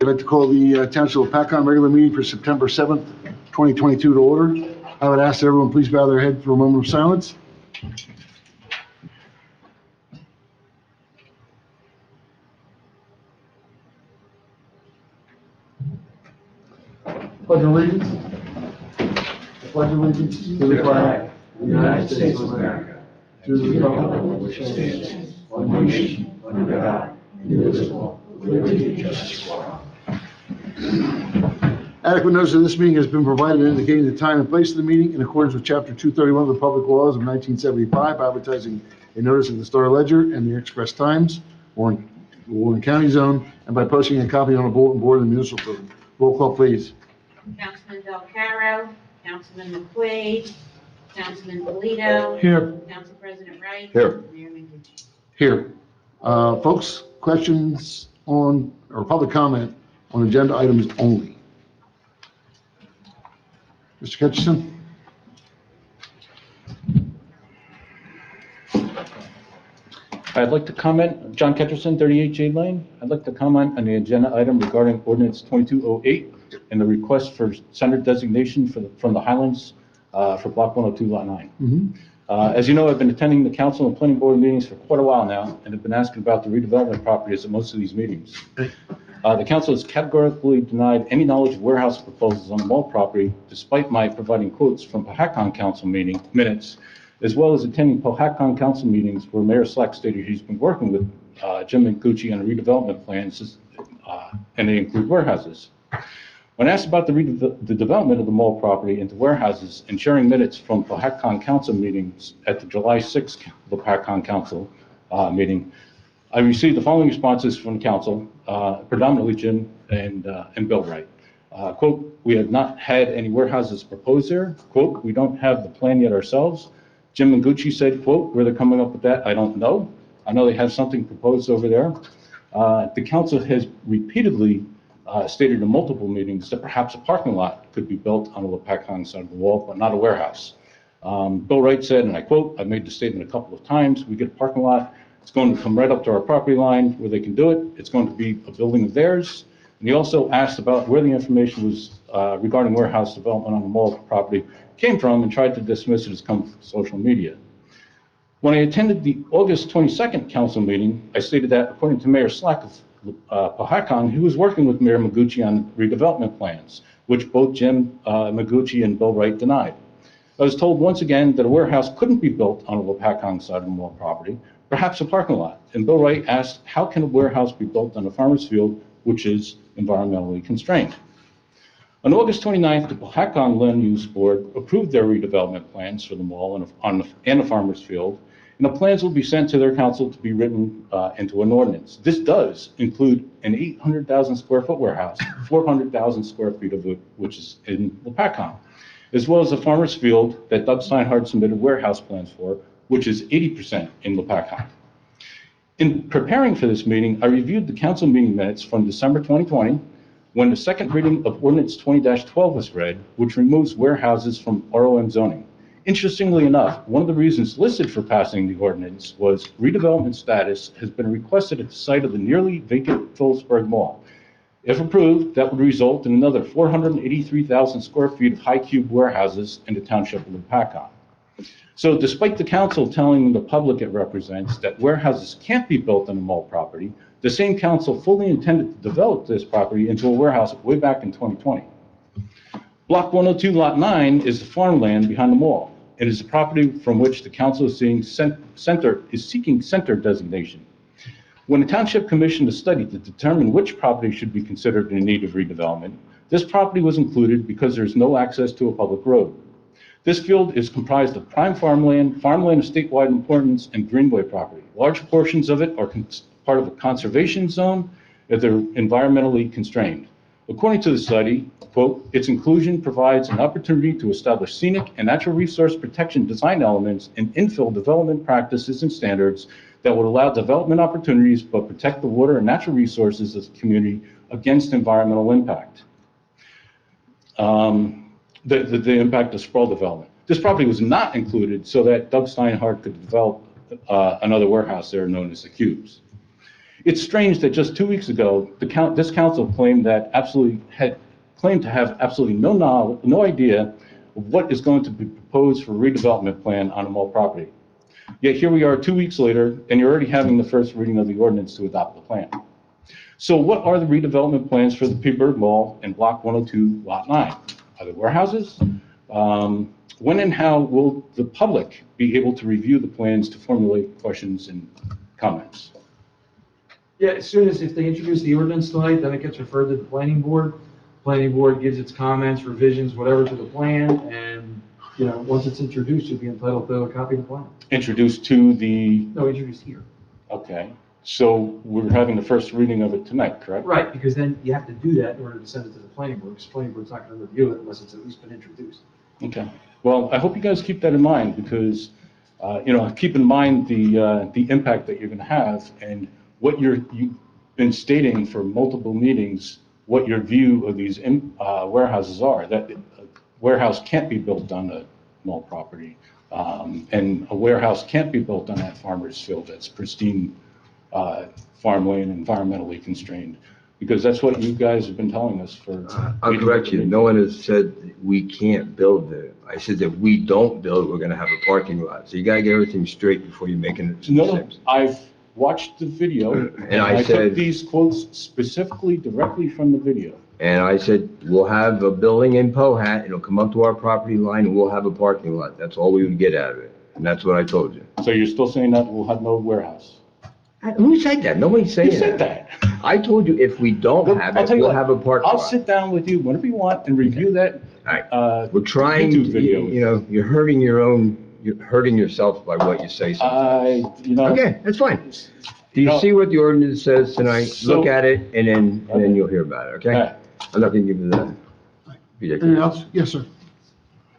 I'd like to call the Township of Lopatcong regular meeting for September 7th, 2022 to order. I would ask that everyone please bow their head for a moment of silence. Pledge allegiance. Pledge allegiance to the flag of the United States of America, to the republic for which it stands, one nation, under God, indivisible, with liberty and justice for all. Adequate notice of this meeting has been provided indicating the time and place of the meeting in accordance with Chapter 231 of the Public Laws of 1975, advertising a notice in the Star Ledger and the Express Times, Warren County Zone, and by posting a copy on a bulletin board in the municipal building. Roll call, please. Councilman Belcaro, Councilman McQuaid, Councilman Polito. Here. Council President Wright. Here. Mayor Mengucci. Here. Folks, questions on, or public comment on agenda items only. Mr. Ketchison? I'd like to comment, John Ketcherson, 38 Jade Lane. I'd like to comment on the agenda item regarding ordinance 2208 and the request for center designation from the Highlands for block 102, lot 9. As you know, I've been attending the council and planning board meetings for quite a while now, and have been asking about the redevelopment properties at most of these meetings. The council has categorically denied any knowledge of warehouse proposals on the mall property, despite my providing quotes from Pohatcong council meeting minutes, as well as attending Pohatcong council meetings where Mayor Slack stated he's been working with Jim Mengucci on redevelopment plans, and they include warehouses. When asked about the development of the mall property into warehouses and sharing minutes from Pohatcong council meetings at the July 6th Lopatcong council meeting, I received the following responses from the council, predominantly Jim and Bill Wright. Quote, we have not had any warehouses proposed there. Quote, we don't have the plan yet ourselves. Jim Mengucci said, quote, where they're coming up with that, I don't know. I know they have something proposed over there. The council has repeatedly stated in multiple meetings that perhaps a parking lot could be built on the Lopatcong side of the wall, but not a warehouse. Bill Wright said, and I quote, I've made the statement a couple of times, we get a parking lot, it's going to come right up to our property line where they can do it. It's going to be a building of theirs. And he also asked about where the information was regarding warehouse development on the mall property came from, and tried to dismiss it as come from social media. When I attended the August 22nd council meeting, I stated that according to Mayor Slack of Pohatcong, he was working with Mayor Mengucci on redevelopment plans, which both Jim Mengucci and Bill Wright denied. I was told once again that a warehouse couldn't be built on the Lopatcong side of the mall property, perhaps a parking lot. And Bill Wright asked, how can a warehouse be built on a farmer's field, which is environmentally constrained? On August 29th, the Pohatcong Land Use Board approved their redevelopment plans for the mall and the farmer's field, and the plans will be sent to their council to be written into an ordinance. This does include an 800,000 square foot warehouse, 400,000 square feet of it, which is in Lopatcong, as well as a farmer's field that Doug Steinhardt submitted warehouse plans for, which is 80% in Lopatcong. In preparing for this meeting, I reviewed the council meeting minutes from December 2020, when the second reading of Ordinance 20-12 was read, which removes warehouses from ROM zoning. Interestingly enough, one of the reasons listed for passing the ordinance was redevelopment status has been requested at the site of the nearly vacant Phillipsburg Mall. If approved, that would result in another 483,000 square feet of high cube warehouses in the township of Lopatcong. So despite the council telling the public it represents that warehouses can't be built on the mall property, the same council fully intended to develop this property into a warehouse way back in 2020. Block 102, lot 9 is the farmland behind the mall. It is a property from which the council is seeking center designation. When the township commissioned a study to determine which property should be considered in need of redevelopment, this property was included because there is no access to a public road. This field is comprised of prime farmland of statewide importance, and greenway property. Large portions of it are part of a conservation zone that they're environmentally constrained. According to the study, quote, its inclusion provides an opportunity to establish scenic and natural resource protection design elements and infill development practices and standards that would allow development opportunities but protect the water and natural resources of the community against environmental impact. The impact of sprawl development. This property was not included so that Doug Steinhardt could develop another warehouse there known as the Cubes. It's strange that just 2 weeks ago, this council claimed to have absolutely no knowledge, no idea of what is going to be proposed for redevelopment plan on a mall property. Yet here we are 2 weeks later, and you're already having the first reading of the ordinance to adopt the plan. So what are the redevelopment plans for the Pittsburgh Mall and Block 102, Lot 9? Are there warehouses? When and how will the public be able to review the plans to formulate questions and comments? Yeah, as soon as if they introduce the ordinance tonight, then it gets referred to the planning board. Planning board gives its comments, revisions, whatever to the plan, and, once it's introduced, you'll be entitled to a copy of the plan. Introduced to the, No, introduced here. okay, so we're having the first reading of it tonight, correct? Right, because then you have to do that in order to send it to the planning board, because the planning board's not going to review it unless it's at least been introduced. Okay, well, I hope you guys keep that in mind, because, keep in mind the impact that you're gonna have, and what you've been stating for multiple meetings, what your view of these warehouses are, that a warehouse can't be built on a mall property, and a warehouse can't be built on that farmer's field that's pristine farmland, environmentally constrained, because that's what you guys have been telling us for. I'll correct you, no one has said we can't build there. I said that we don't build, we're gonna have a parking lot. So you gotta get everything straight before you're making No, decisions. I've watched the video, And I took said- these quotes specifically directly from the video. And I said, we'll have a building in Pohat, it'll come up to our property line, and we'll have a parking lot. That's all we would get out of it. And that's what I told you. So you're still saying that we'll have no warehouse? Who said that? Nobody's saying You that. said that. I told you if we don't have I'll it, tell you we'll what, have a parking I'll lot. sit down with you whenever you want and review that. All right. We're trying, YouTube video. you're hurting you're hurting yourself by what you say sometimes. Okay, that's fine. Do you No. see what the ordinance says tonight? So- Look at it, and then you'll hear about it, okay? All right. I'm not gonna give you that. Anything else? Yes, sir.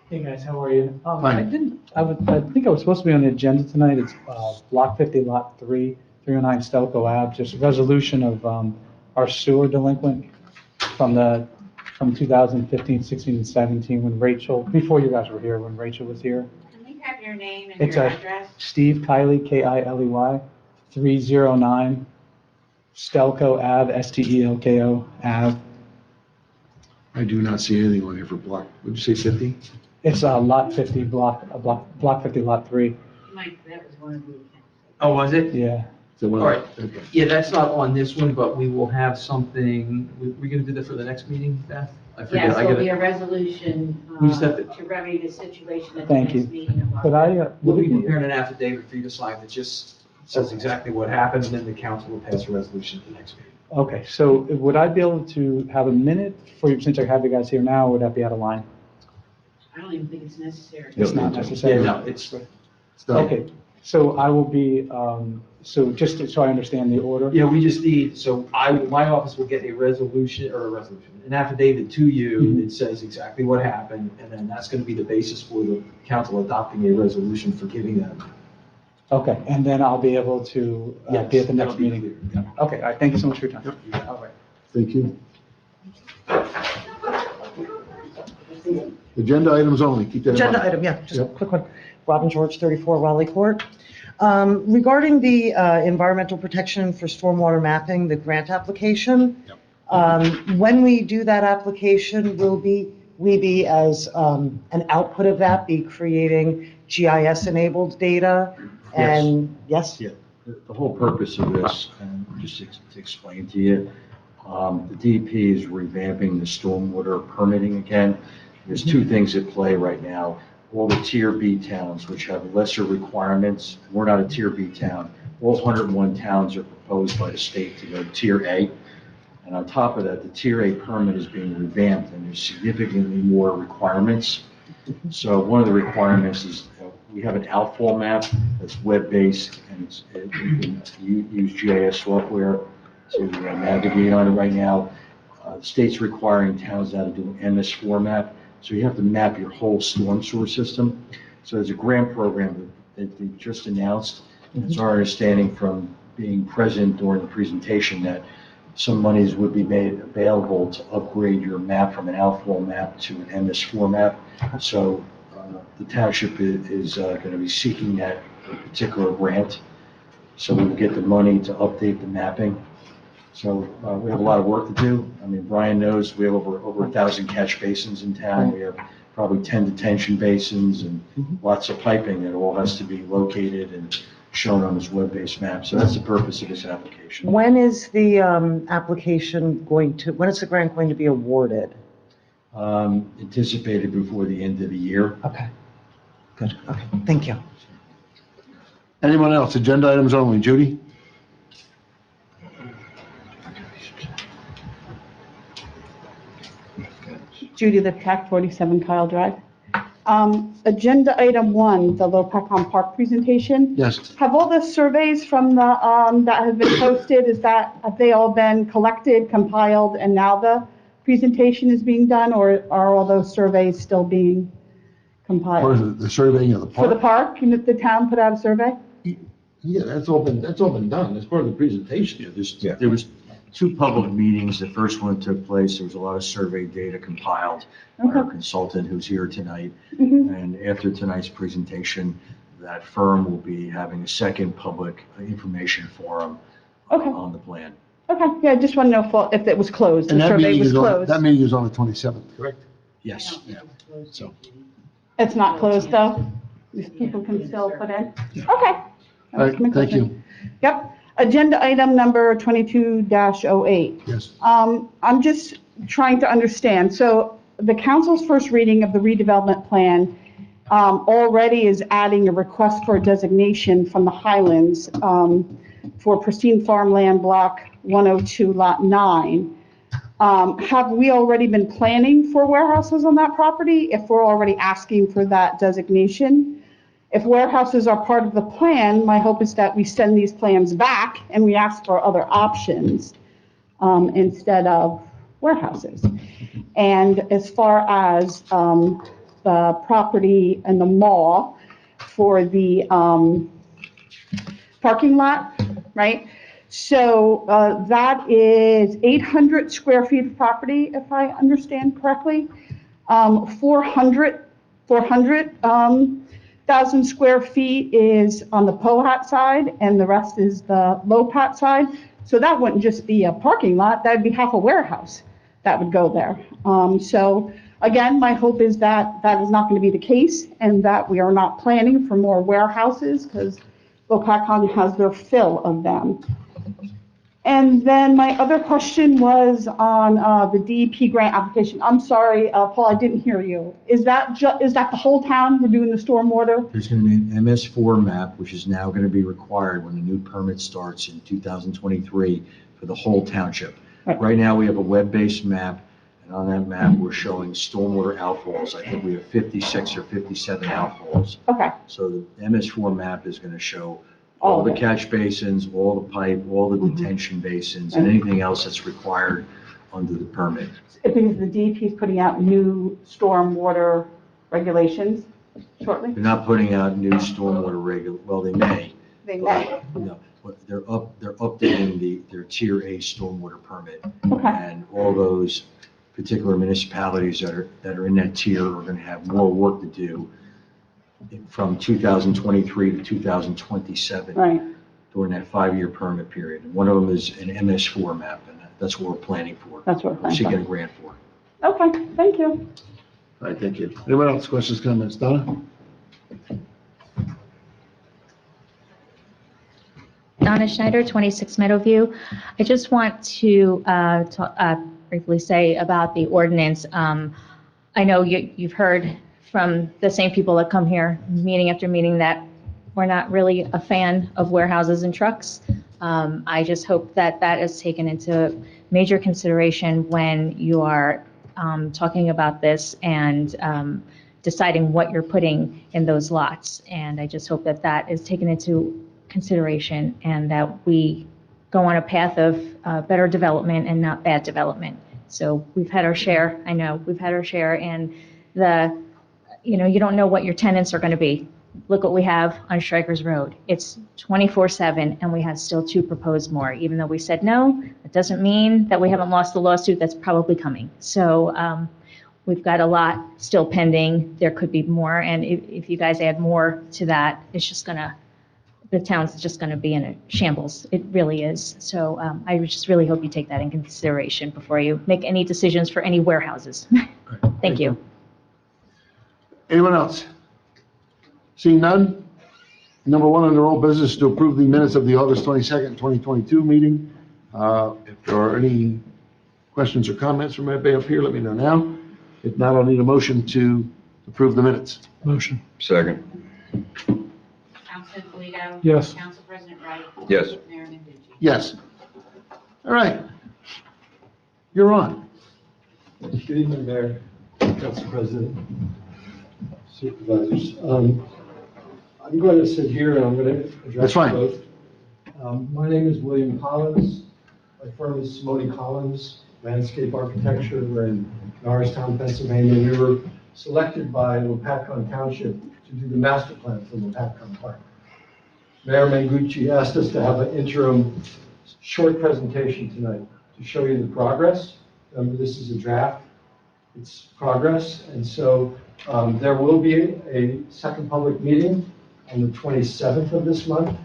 Hey guys, how are you? Fine. I think I was supposed to be on the agenda tonight. It's Block 50, Lot 3, 309 Stelco Ave, just resolution of our sewer delinquent from 2015, 16, and 17, when Rachel, before you guys were here, when Rachel was here. Can we have your name and It's your a address? Steve Kiley, Kiley, 309 Stelco Ave, Stelko Ave. I do not see anything on here for block, would you say 50? It's Lot 50, Block 50, Lot 3. Mike, that was one of the accounts. Oh, was it? Yeah. So what- All right. Okay. Yeah, that's not on this one, but we will have something, we're gonna do that for the next meeting, Beth? I forget, Yes, I there'll be gotta, a resolution We just have to- to remedy the situation at the Thank next you. meeting. of Could I, we'll be preparing an affidavit for you to sign that just says exactly what happened, and then the council will pass a resolution at the next meeting. okay, so would I be able to have a minute for you, since I have you guys here now, or would that be out of line? I don't even think it's necessary. It's not necessary? Yeah, no, it's, It's done. Okay, so I will be, so just so I understand the order? yeah, we just need, so my office will get a resolution, an affidavit to you Mhm. that says exactly what happened, and then that's gonna be the basis for the council adopting a resolution for giving them. Okay, and then I'll be able to be at the Yes, next that'll be meeting? clear. Okay, all right, thank you so much for your time. All right. Thank you. Agenda items only, keep that in mind. Agenda item, yeah, just a Yep. quick one. Robin George, 34 Raleigh Court. Regarding the environmental protection for stormwater mapping, the grant application, when we do that application, will we be, as an output of that, be creating GIS-enabled data? And, yes? Yeah, the whole purpose of this, and just to explain to you, the DEP is revamping the stormwater permitting again. There's two things at play right now. All the Tier B towns, which have lesser requirements, we're not a Tier B town. All 101 towns are proposed by the state to go Tier A. And on top of that, the Tier A permit is being revamped, and there's significantly more requirements. So one of the requirements is we have an outfall map that's web-based, and you use GIS software to navigate on it right now. The state's requiring towns now to do an MS format, so you have to map your whole storm sewer system. So there's a grant program that they've just announced. It's our understanding from being present during the presentation that some monies would be made available to upgrade your map from an outfall map to an MS format. So the township is going to be seeking that particular grant. so we would get the money to update the mapping. So we have a lot of work to do. I mean, Brian knows we have over 1,000 catch basins in town. We have probably 10 detention basins and lots of piping that all has to be located and shown on this web-based map. So that's the purpose of this application. When is the application when is the grant going to be awarded? Anticipated before the end of the year. Okay, good, okay, thank you. Anyone else? Agenda items only. Judy? Judy Liptak, 47 Kyle Drive. Agenda item 1, the Lopatcong Park presentation. Yes. Have all the surveys from the, that have been posted, have they all been collected, compiled, and now the presentation is being done, or are all those surveys still being Or is compiled? it the surveying of the For the park? park, the town put out a survey? Yeah, that's all been done. That's part of the presentation. Yeah, there was 2 public meetings. The first one took place, there was a lot of survey data compiled by our Okay. consultant who's here tonight. Mhm. And after tonight's presentation, that firm will be having a second public information forum Okay. on the plan. Okay, yeah, I just want to know if it was closed, And the that survey meeting was is on, closed. that meeting is on the 27th, correct? Yes. So- It's not closed, though? People can still put in? Okay. All right, thank you. Yep. Agenda item number 22-08. Yes. I'm just trying to understand. So the council's first reading of the redevelopment plan already is adding a request for a designation from the Highlands for pristine farmland block 102 lot 9. Have we already been planning for warehouses on that property if we're already asking for that designation? If warehouses are part of the plan, my hope is that we send these plans back and we ask for other options instead of warehouses. And as far as the property and the mall for the parking lot, right? So that is 800 square feet of property, if I understand correctly. 400,000 square feet is on the Pohat side, and the rest is the Lopat side. So that wouldn't just be a parking lot, that'd be half a warehouse that would go there. So again, my hope is that that is not going to be the case, and that we are not planning for more warehouses, because Lopatcong has their fill of them. And then my other question was on the DEP grant application. I'm sorry, Paul, I didn't hear you. Is that the whole town we're doing the stormwater? There's going to be an MS4 map, which is now going to be required when the new permit starts in 2023 for the whole township. Right. Right now, we have a web-based map, and on that map, we're showing stormwater outfalls. I think we have 56 or 57 outfalls. Okay, So the MS4 map is going to show All all of the it. catch basins, all the pipe, all the Mhm. detention basins, and Right. anything else that's required under the permit. because the DEP is putting out new stormwater regulations shortly? They're not putting out new stormwater well, they may. They may. No, but they're updating their Tier A stormwater permit. Okay, And all those particular municipalities that are in that tier are going to have more work to do from 2023 to 2027 right, during that 5-year permit period. And one of them is an MS4 map, and that's what we're planning for. that's what We're I'm seeking a saying. grant for. Okay, thank you. All right, thank you. Anyone else? Questions, comments? Donna? Donna Schneider, 26 Meadowview. I just want to briefly say about the ordinance. I know you've heard from the same people that come here meeting after meeting that we're not really a fan of warehouses and trucks. I just hope that that is taken into major consideration when you are talking about this and deciding what you're putting in those lots. And I just hope that that is taken into consideration and that we go on a path of better development and not bad development. So we've had our share, I know, we've had our share, and you don't know what your tenants are going to be. Look what we have on Strikers Road. It's 24/7, and we have still 2 proposed more. Even though we said no, it doesn't mean that we haven't lost the lawsuit that's probably coming. So we've got a lot still pending. There could be more, and if you guys add more to that, it's just going to the town's just going to be in a shambles. It really is. So I just really hope you take that in consideration before you make any decisions for any warehouses. Thank you. Anyone else? Seeing none? Number one under old business is to approve the minutes of the August 22nd, 2022 meeting. If there are any questions or comments from anybody up here, let me know now. If not, I'll need a motion to approve the minutes. Motion. Second. Councilman Polito? Yes. Council President Wright? Yes. Mayor Menducci? Yes. All right. You're on. Good evening, Mayor, Council President, Supervisors. I'm going to sit here and I'm going to That's address fine. both. My name is William Collins. My firm is Simone Collins Landscape Architecture. We're in Norristown, Pennsylvania. We were selected by Lopatcong Township to do the master plan for Lopatcong Park. Mayor Mengucci asked us to have an interim short presentation tonight to show you the progress. Remember, this is a draft. It's progress. And so there will be a second public meeting on the 27th of this month.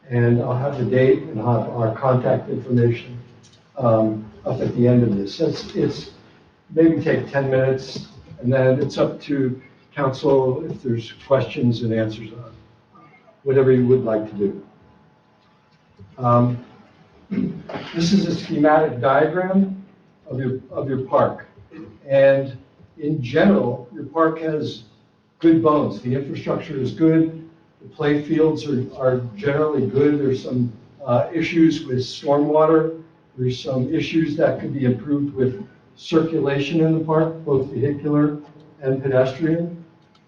And I'll have the date and I'll have our contact information up at the end of this. It's maybe take 10 minutes, and then it's up to council if there's questions and answers on whatever you would like to do. This is a schematic diagram of your park. And in general, your park has good bones. The infrastructure is good. The play fields are generally good. There's some issues with stormwater. There's some issues that could be improved with circulation in the park, both vehicular and pedestrian.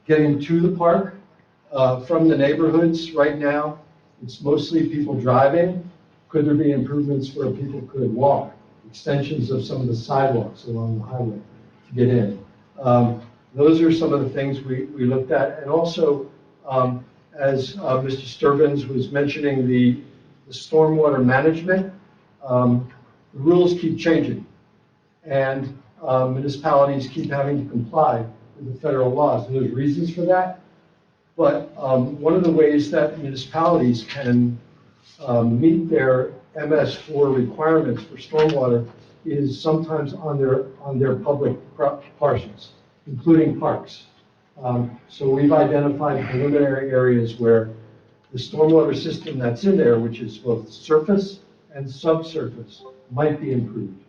Getting to the park from the neighborhoods right now, it's mostly people driving. Could there be improvements where people could walk? Extensions of some of the sidewalks along the highway to get in. Those are some of the things we looked at. And also, as Mr. Sturbins was mentioning, the stormwater management, the rules keep changing. And municipalities keep having to comply with the federal laws. And there's reasons for that. But one of the ways that municipalities can meet their MS4 requirements for stormwater is sometimes on their public parcels, including parks. So we've identified preliminary areas where the stormwater system that's in there, which is both surface and subsurface, might be improved.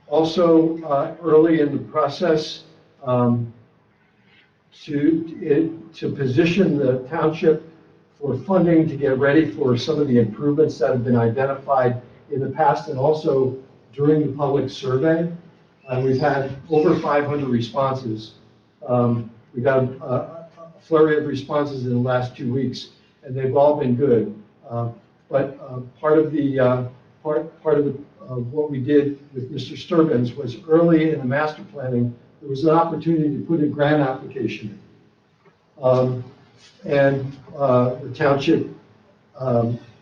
Also, early in the process, to position the township for funding to get ready for some of the improvements that have been identified in the past and also during the public survey. We've had over 500 responses. We got a flurry of responses in the last 2 weeks, and they've all been good. But part of what we did with Mr. Sturbins was early in the master planning, there was an opportunity to put a grant application in. And the township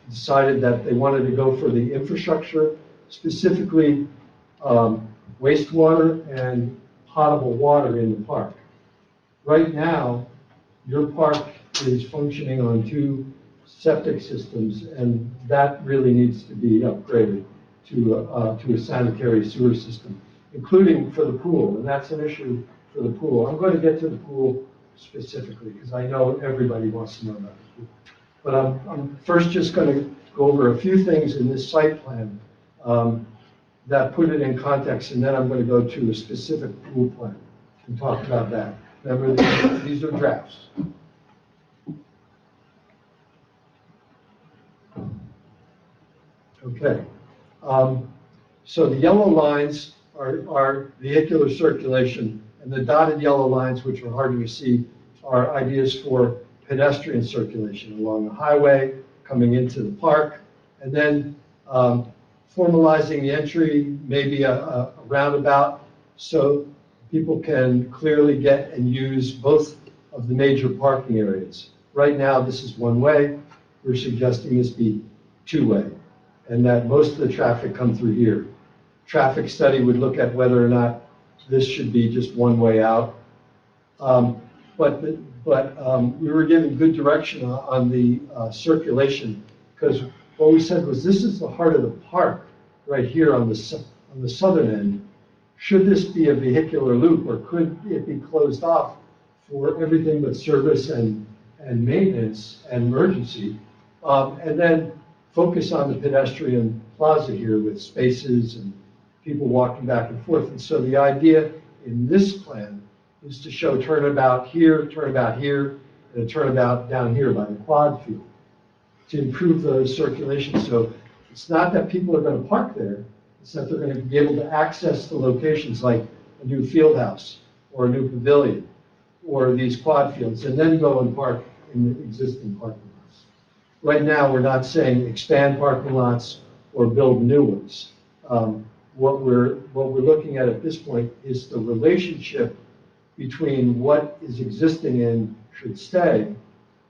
decided that they wanted to go for the infrastructure, specifically wastewater and potable water in the park. Right now, your park is functioning on 2 septic systems, and that really needs to be upgraded to a sanitary sewer system, including for the pool, and that's an issue for the pool. I'm going to get to the pool specifically, because I know everybody wants to know about the pool. But I'm first just going to go over a few things in this site plan that put it in context, and then I'm going to go to a specific pool plan and talk about that. Remember, these are drafts. Okay. So the yellow lines are vehicular circulation, and the dotted yellow lines, which are harder to see, are ideas for pedestrian circulation along the highway, coming into the park, and then formalizing the entry, maybe a roundabout, so people can clearly get and use both of the major parking areas. Right now, this is one way. We're suggesting this be 2-way, and that most of the traffic come through here. Traffic study would look at whether or not this should be just one way out. but we were given good direction on the circulation, because what we said was, this is the heart of the park, right here on the southern end. Should this be a vehicular loop, or could it be closed off for everything but service and maintenance and emergency? And then focus on the pedestrian plaza here with spaces and people walking back and forth. And so the idea in this plan is to show turnabout here, and a turnabout down here by the quad field to improve the circulation. So it's not that people are going to park there, it's that they're going to be able to access the locations like a new field house or a new pavilion or these quad fields, and then go and park in the existing parking lots. Right now, we're not saying expand parking lots or build new ones. What we're looking at this point is the relationship between what is existing and should stay,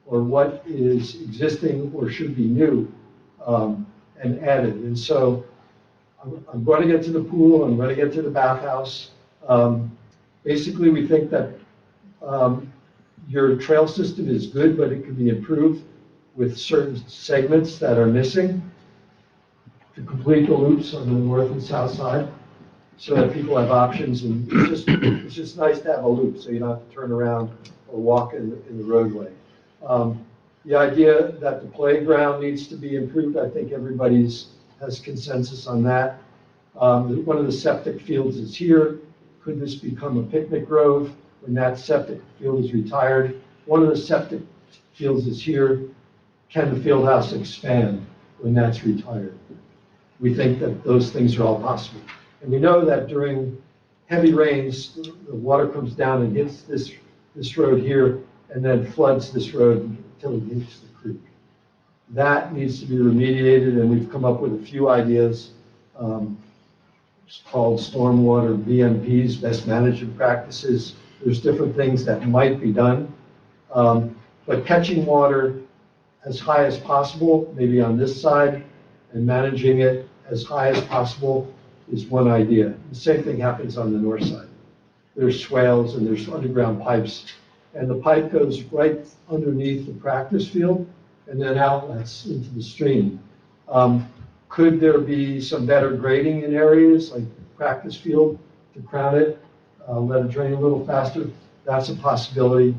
or what is existing or should be new and added. And so I'm going to get to the pool, I'm going to get to the bathhouse. Basically, we think that your trail system is good, but it can be improved with certain segments that are missing to complete the loops on the north and south side, so that people have options. And it's just nice to have a loop, so you don't have to turn around or walk in the roadway. The idea that the playground needs to be improved, I think everybody has consensus on that. One of the septic fields is here. Could this become a picnic grove when that septic field is retired? One of the septic fields is here. Can the field house expand when that's retired? We think that those things are all possible. And we know that during heavy rains, the water comes down and hits this road here, and then floods this road until it hits the creek. That needs to be remediated, and we've come up with a few ideas. It's called stormwater BMPs, best management practices. There's different things that might be done. But catching water as high as possible, maybe on this side, and managing it as high as possible is one idea. The same thing happens on the north side. There's swales and there's underground pipes, and the pipe goes right underneath the practice field and then outlets into the stream. Could there be some better grading in areas like the practice field to crown it, let it drain a little faster? That's a possibility.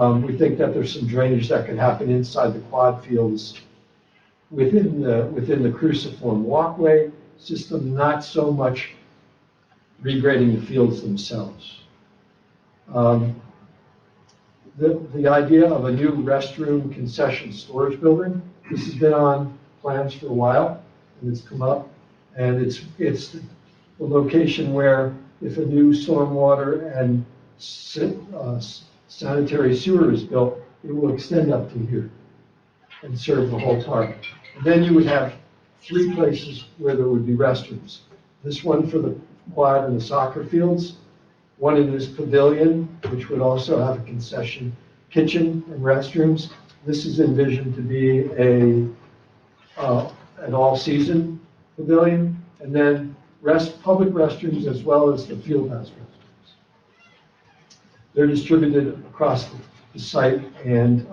We think that there's some drainage that could happen inside the quad fields within the cruciform walkway system, not so much regrading the fields themselves. The idea of a new restroom concession storage building, this has been on plans for a while, and it's come up, and it's the location where if a new stormwater and sanitary sewer is built, it will extend up to here and serve the whole park. And then you would have 3 places where there would be restrooms. This one for the quad and the soccer fields, one in this pavilion, which would also have a concession kitchen and restrooms. This is envisioned to be an all-season pavilion, and then public restrooms as well as the field house restrooms. They're distributed across the site, and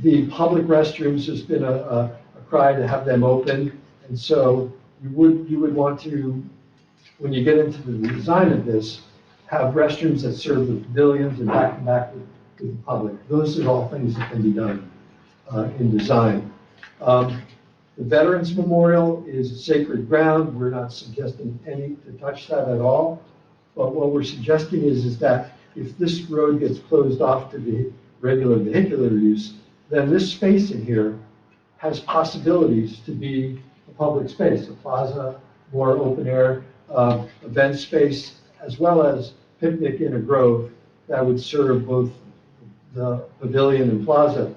the public restrooms, has been a cry to have them open, and so you would want to, when you get into the design of this, have restrooms that serve the pavilions and back with the public. Those are all things that can be done in design. The Veterans Memorial is sacred ground. We're not suggesting any to touch that at all. But what we're suggesting is that if this road gets closed off to the regular vehicular use, then this space in here has possibilities to be a public space, a plaza, more open air, event space, as well as picnic in a grove that would serve both the pavilion and plaza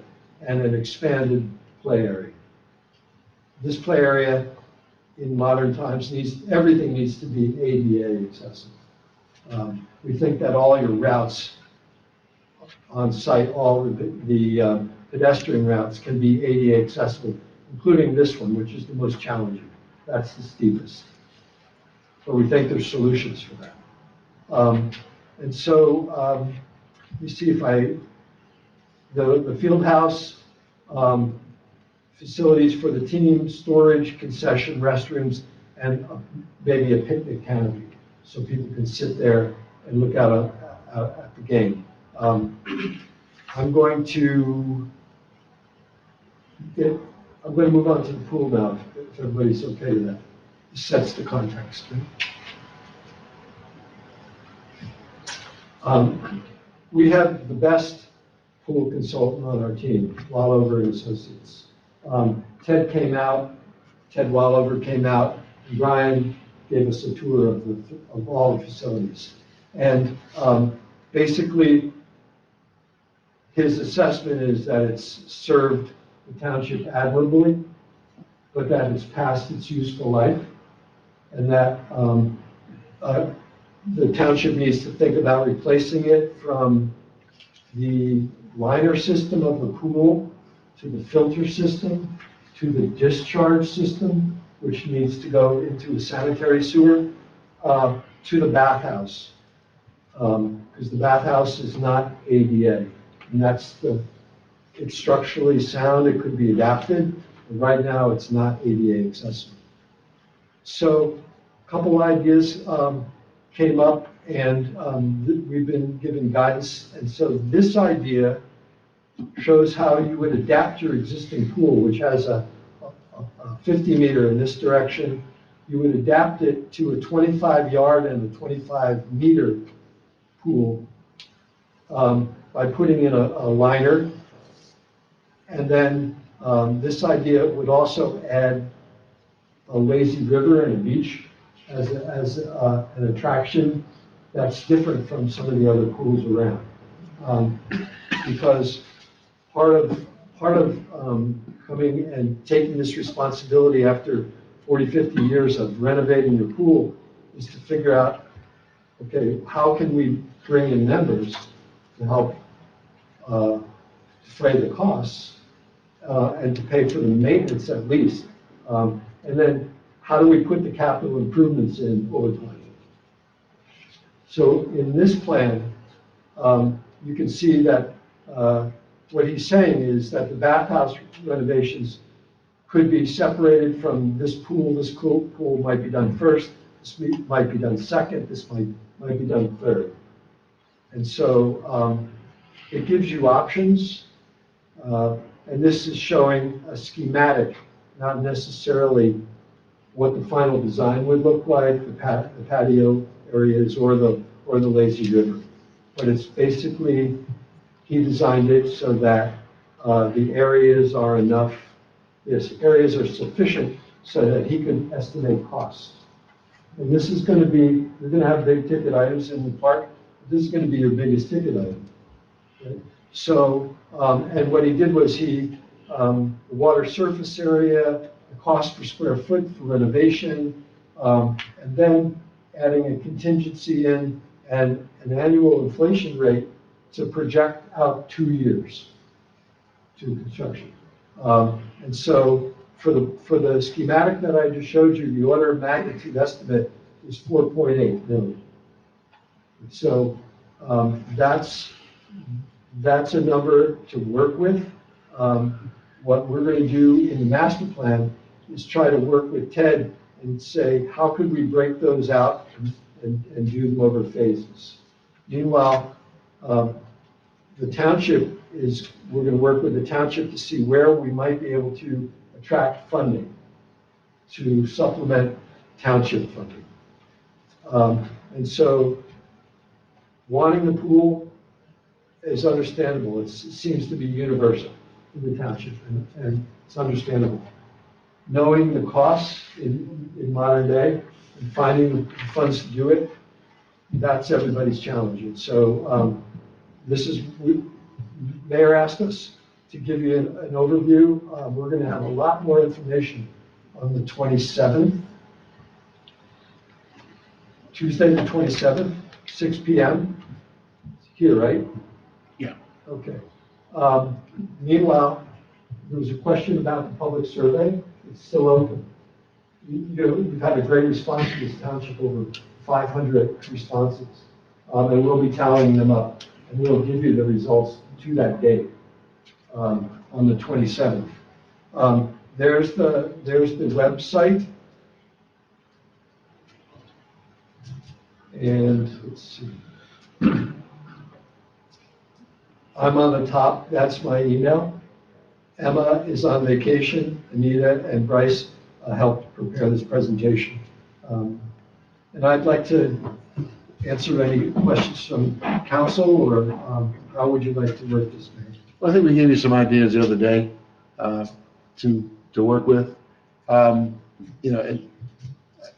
and an expanded play area. This play area in modern times everything needs to be ADA accessible. We think that all your routes on site, all the pedestrian routes can be ADA accessible, including this one, which is the most challenging. That's the steepest. But we think there's solutions for that. And so you see if the field house, facilities for the team, storage, concession, restrooms, and maybe a picnic canopy, so people can sit there and look out at the game. I'm going to move on to the pool now, if everybody's okay with that. This sets the context. We have the best pool consultant on our team, Wallover and Associates. Ted Wallover came out, and Brian gave us a tour of all the facilities. And basically, his assessment is that it's served the township admirably, but that it's past its useful life, and that the township needs to think about replacing it from the liner system of the pool to the filter system to the discharge system, which needs to go into a sanitary sewer, to the bathhouse. Because the bathhouse is not ADA, and it's structurally sound, it could be adapted, but right now it's not ADA accessible. So a couple ideas came up, and we've been given guidance, and so this idea shows how you would adapt your existing pool, which has a 50 meter in this direction. You would adapt it to a 25 yard and a 25 meter pool by putting in a liner. And then this idea would also add a lazy river and a beach as an attraction that's different from some of the other pools around. Because part of coming and taking this responsibility after 40, 50 years of renovating your pool is to figure out, okay, how can we bring in members to help defray the costs and to pay for the maintenance at least? And then how do we put the capital improvements in over time? So in this plan, you can see that what he's saying is that the bathhouse renovations could be separated from this pool. This pool might be done first, this might be done second, this might be done third. And so it gives you options, and this is showing a schematic, not necessarily what the final design would look like, the patio areas or the lazy river. But it's basically, he designed it so that the areas are enough, areas are sufficient so that he can estimate costs. And this is going to be, we're going to have big ticket items in the park. This is going to be your biggest ticket item. Okay? So, and what he did was the water surface area, the cost per square foot for renovation, and then adding a contingency in and an annual inflation rate to project out 2 years to construction. And so for the schematic that I just showed you, the order of magnitude estimate is 4.8 million. So that's a number to work with. What we're going to do in the master plan is try to work with Ted and say, how could we break those out and do them over phases? Meanwhile, the township we're going to work with the township to see where we might be able to attract funding to supplement township funding. And so wanting the pool is understandable. It seems to be universal in the township, and it's understandable. Knowing the costs in modern day and finding the funds to do it, that's everybody's challenge. And so Mayor asked us to give you an overview. We're going to have a lot more information on the 27th, Tuesday the 27th, 6 p.m. Here, right? Yeah. Okay. Meanwhile, there was a question about the public survey. It's still open. You've had a great response to this township, over 500 responses, and we'll be tallying them up and we'll give you the results to that date, on the 27th. There's the website. And let's see. I'm on the top, that's my email. Emma is on vacation, Anita and Bryce helped prepare this presentation. And I'd like to answer any questions from council, or how would you like to work this, Mayor? Well, I think we gave you some ideas the other day to work with. And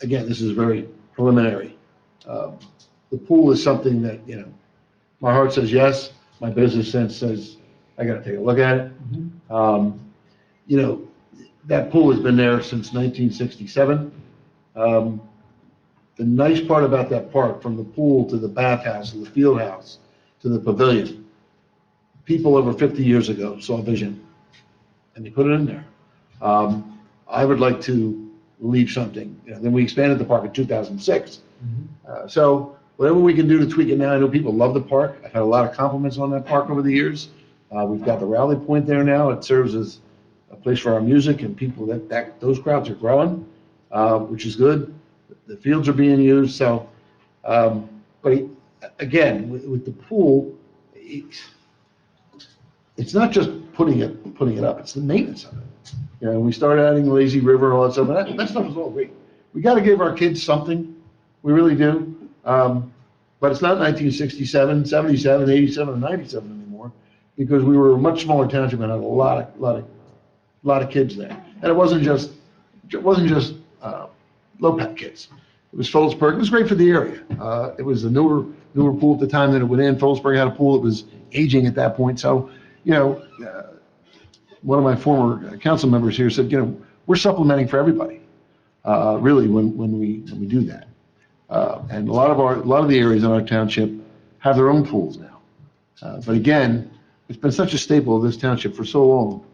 again, this is very preliminary. The pool is something that, my heart says yes, my business sense says I got to take a look at it. That pool has been there since 1967. The nice part about that park, from the pool to the bathhouse to the field house to the pavilion, people over 50 years ago saw vision, and they put it in there. I would like to leave something. Then we expanded the park in 2006. So whatever we can do to tweak it now, I know people love the park. I've had a lot of compliments on that park over the years. We've got the rally point there now. It serves as a place for our music, and people those crowds are growing, which is good. The fields are being used. So, but again, with the pool, it's not just putting it up, it's the maintenance of it. We started adding lazy river and all that stuff, and that stuff is all great. We got to give our kids something, we really do. But it's not 1967, 77, 87, and 97 anymore, because we were a much smaller township and had a lot of kids there. And it wasn't just Lopat kids. It was Phillipsburg. It was great for the area. It was a newer pool at the time that it went in. Phillipsburg had a pool that was aging at that point. So, one of my former council members here said, we're supplementing for everybody, really, when we do that. And a lot of the areas in our township have their own pools now. But again, it's been such a staple of this township for so long.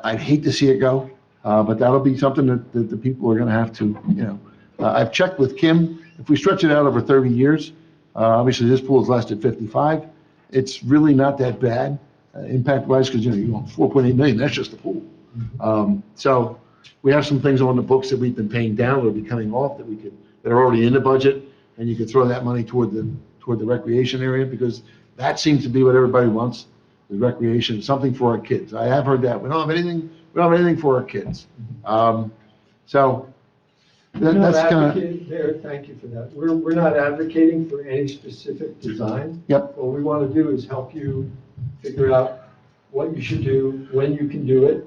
I'd hate to see it go, but that'll be something that the people are going to have to, I've checked with Kim. If we stretch it out over 30 years, obviously this pool has lasted 55. It's really not that bad, impact-wise, because, you want 4.8 million, that's just the pool. So we have some things on the books that we've been paying down, that'll be coming off, that are already in the budget, and you could throw that money toward the recreation area, because that seems to be what everybody wants, the recreation, something for our kids. I have heard that. We don't have anything for our kids. So that's kind of. There, thank you for that. We're not advocating for any specific design. Yep. What we want to do is help you figure out what you should do, when you can do it,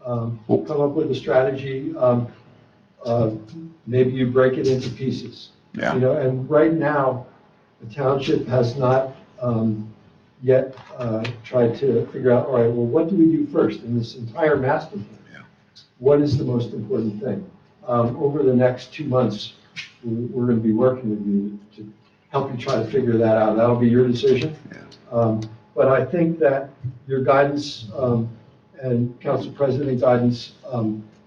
come up with a strategy. Maybe you break it into pieces. Yeah. And right now, the township has not yet tried to figure out, all right, well, what do we do first in this entire master plan? Yeah. What is the most important thing? Over the next 2 months, we're going to be working with you to help you try to figure that out. That'll be your decision. Yeah. But I think that your guidance and Council President guidance,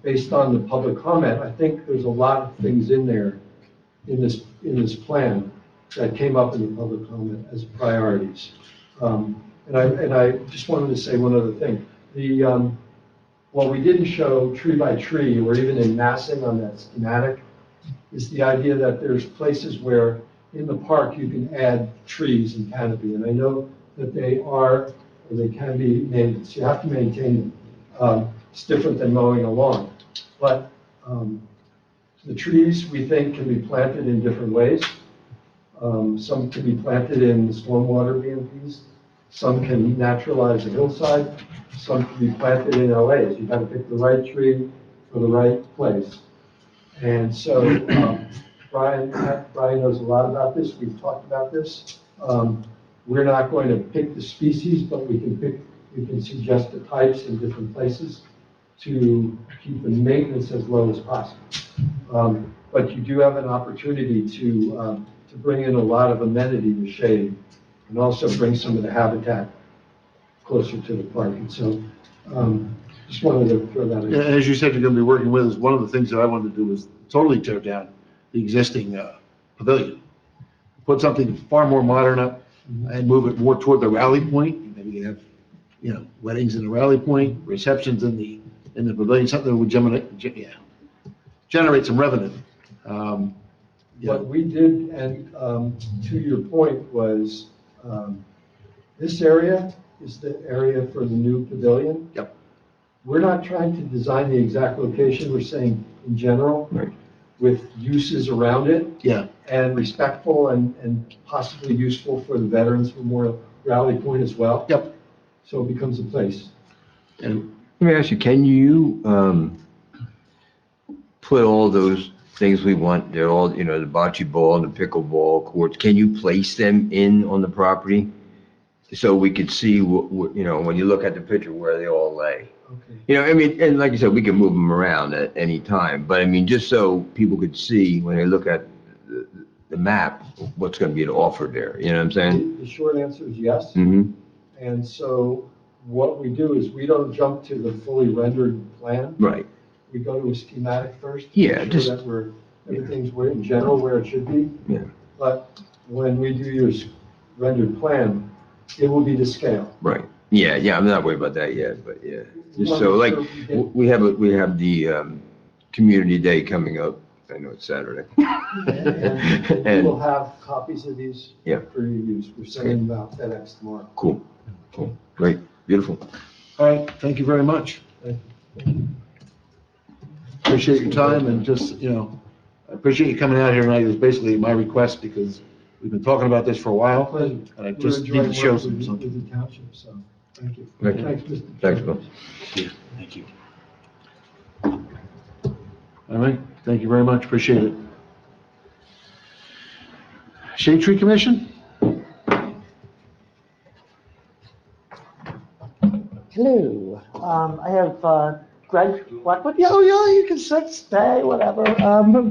based on the public comment, I think there's a lot of things in there in this plan that came up in the public comment as priorities. And I just wanted to say one other thing. What we didn't show tree by tree, or even in massing on that schematic, is the idea that there's places where in the park you can add trees and canopy. And I know that they are, or they can be maintenance. You have to maintain them. It's different than mowing a lawn. But the trees, we think, can be planted in different ways. Some can be planted in stormwater BMPs. Some can naturalize a hillside. Some can be planted in LAs. You've got to pick the right tree for the right place. And so Brian knows a lot about this. We've talked about this. We're not going to pick the species, but we can suggest the types in different places to keep the maintenance as low as possible. But you do have an opportunity to bring in a lot of amenity with shade, and also bring some of the habitat closer to the park. And so just wanted to throw that in. Yeah, as you said, you're going to be working with us. One of the things that I wanted to do was totally tear down the existing pavilion. Put something far more modern up. and move it more toward the rally point. Maybe you have, weddings in the rally point, receptions in the pavilion, something that would generate some revenue. What we did, and to your point, was this area is the area for the new pavilion. Yep. We're not trying to design the exact location, we're saying in general, Right. with uses around it, Yeah, and respectful and possibly useful for the Veterans Memorial Rally Point as well. yep. So it becomes a place. And Let me ask you, can you, put all those things we want, they're all, the bocce ball and the pickleball courts, can you place them in on the property? So we could see, when you look at the picture, where they all lay? Okay. And like you said, we can move them around at any time, but just so people could see when they look at the map, what's gonna be offered there, you know what I'm saying? The short answer is yes. Mm-hmm, And so what we do is we don't jump to the fully rendered plan. right, We go to a schematic first. to Yeah, make just- sure that everything's in general where it should be. Yeah. But when we do your rendered plan, it will be to scale. right. Yeah, I'm not worried about that yet, but yeah. Just Well, so, I'm like, sure we get- we have the, community day coming up, I know it's Saturday. And you will have copies of these Yeah. for your use. We're sending them out FedEx tomorrow. Cool, great, beautiful. all right, thank you very much. Thank Appreciate your time and just, I appreciate you coming out here tonight. It was basically my request because we've been talking about this for a while. Pleasure. And I We're just need enjoying to show working with something. the township, so thank you. Thank you. Thanks, Mr. Thanks, Chairman. Bill. Thank you. All right, thank you very much, appreciate it. Shade Tree Commission? Hello, I have Greg Blackwood. Yeah, oh yeah, you can sit, stay, whatever.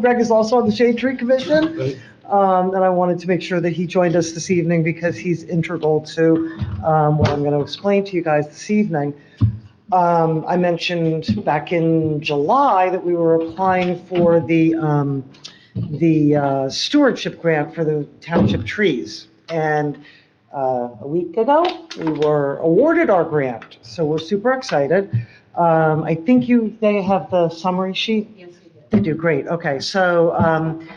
Greg is also on the Shade Tree Commission. And I wanted to make sure that he joined us this evening because he's integral to what I'm going to explain to you guys this evening. I mentioned back in July that we were applying for the stewardship grant for the township trees. And a week ago, we were awarded our grant, so we're super excited. I think they have the summary sheet? Yes, we did. They do, great, okay. So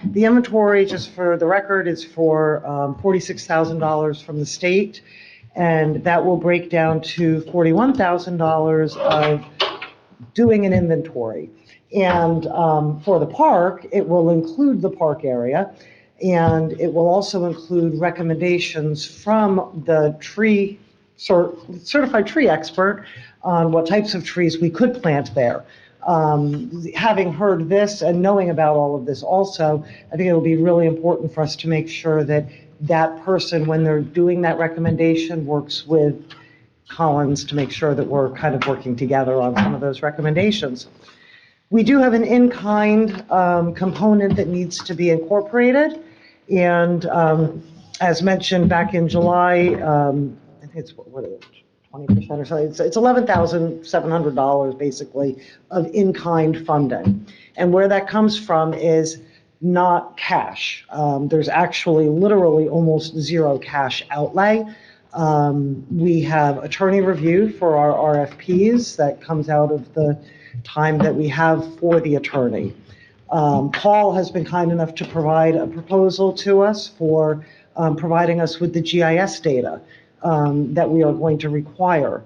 the inventory, just for the record, is for $46,000 from the state, and that will break down to $41,000 of doing an inventory. And for the park, it will include the park area, and it will also include recommendations from the certified tree expert on what types of trees we could plant there. Having heard this and knowing about all of this also, I think it'll be really important for us to make sure that that person, when they're doing that recommendation, works with Collins to make sure that we're kind of working together on some of those recommendations. We do have an in-kind component that needs to be incorporated. And as mentioned back in July, I think it's, what is it, 20% or so, it's $11,700 basically of in-kind funding. And where that comes from is not cash. There's actually literally almost zero cash outlay. We have attorney review for our RFPs that comes out of the time that we have for the attorney. Paul has been kind enough to provide a proposal to us for providing us with the GIS data that we are going to require.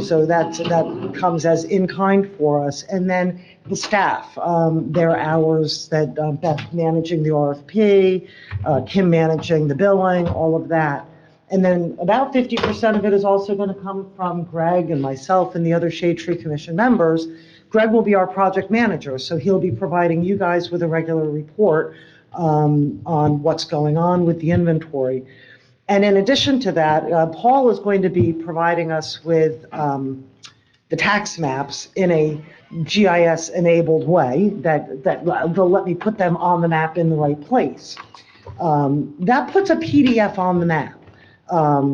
So that comes as in-kind for us. And then the staff, their hours that Beth managing the RFP, Kim managing the billing, all of that. And then about 50% of it is also going to come from Greg and myself and the other Shade Tree Commission members. Greg will be our project manager, so he'll be providing you guys with a regular report on what's going on with the inventory. And in addition to that, Paul is going to be providing us with the tax maps in a GIS-enabled way that they'll let me put them on the map in the right place. That puts a PDF on the map.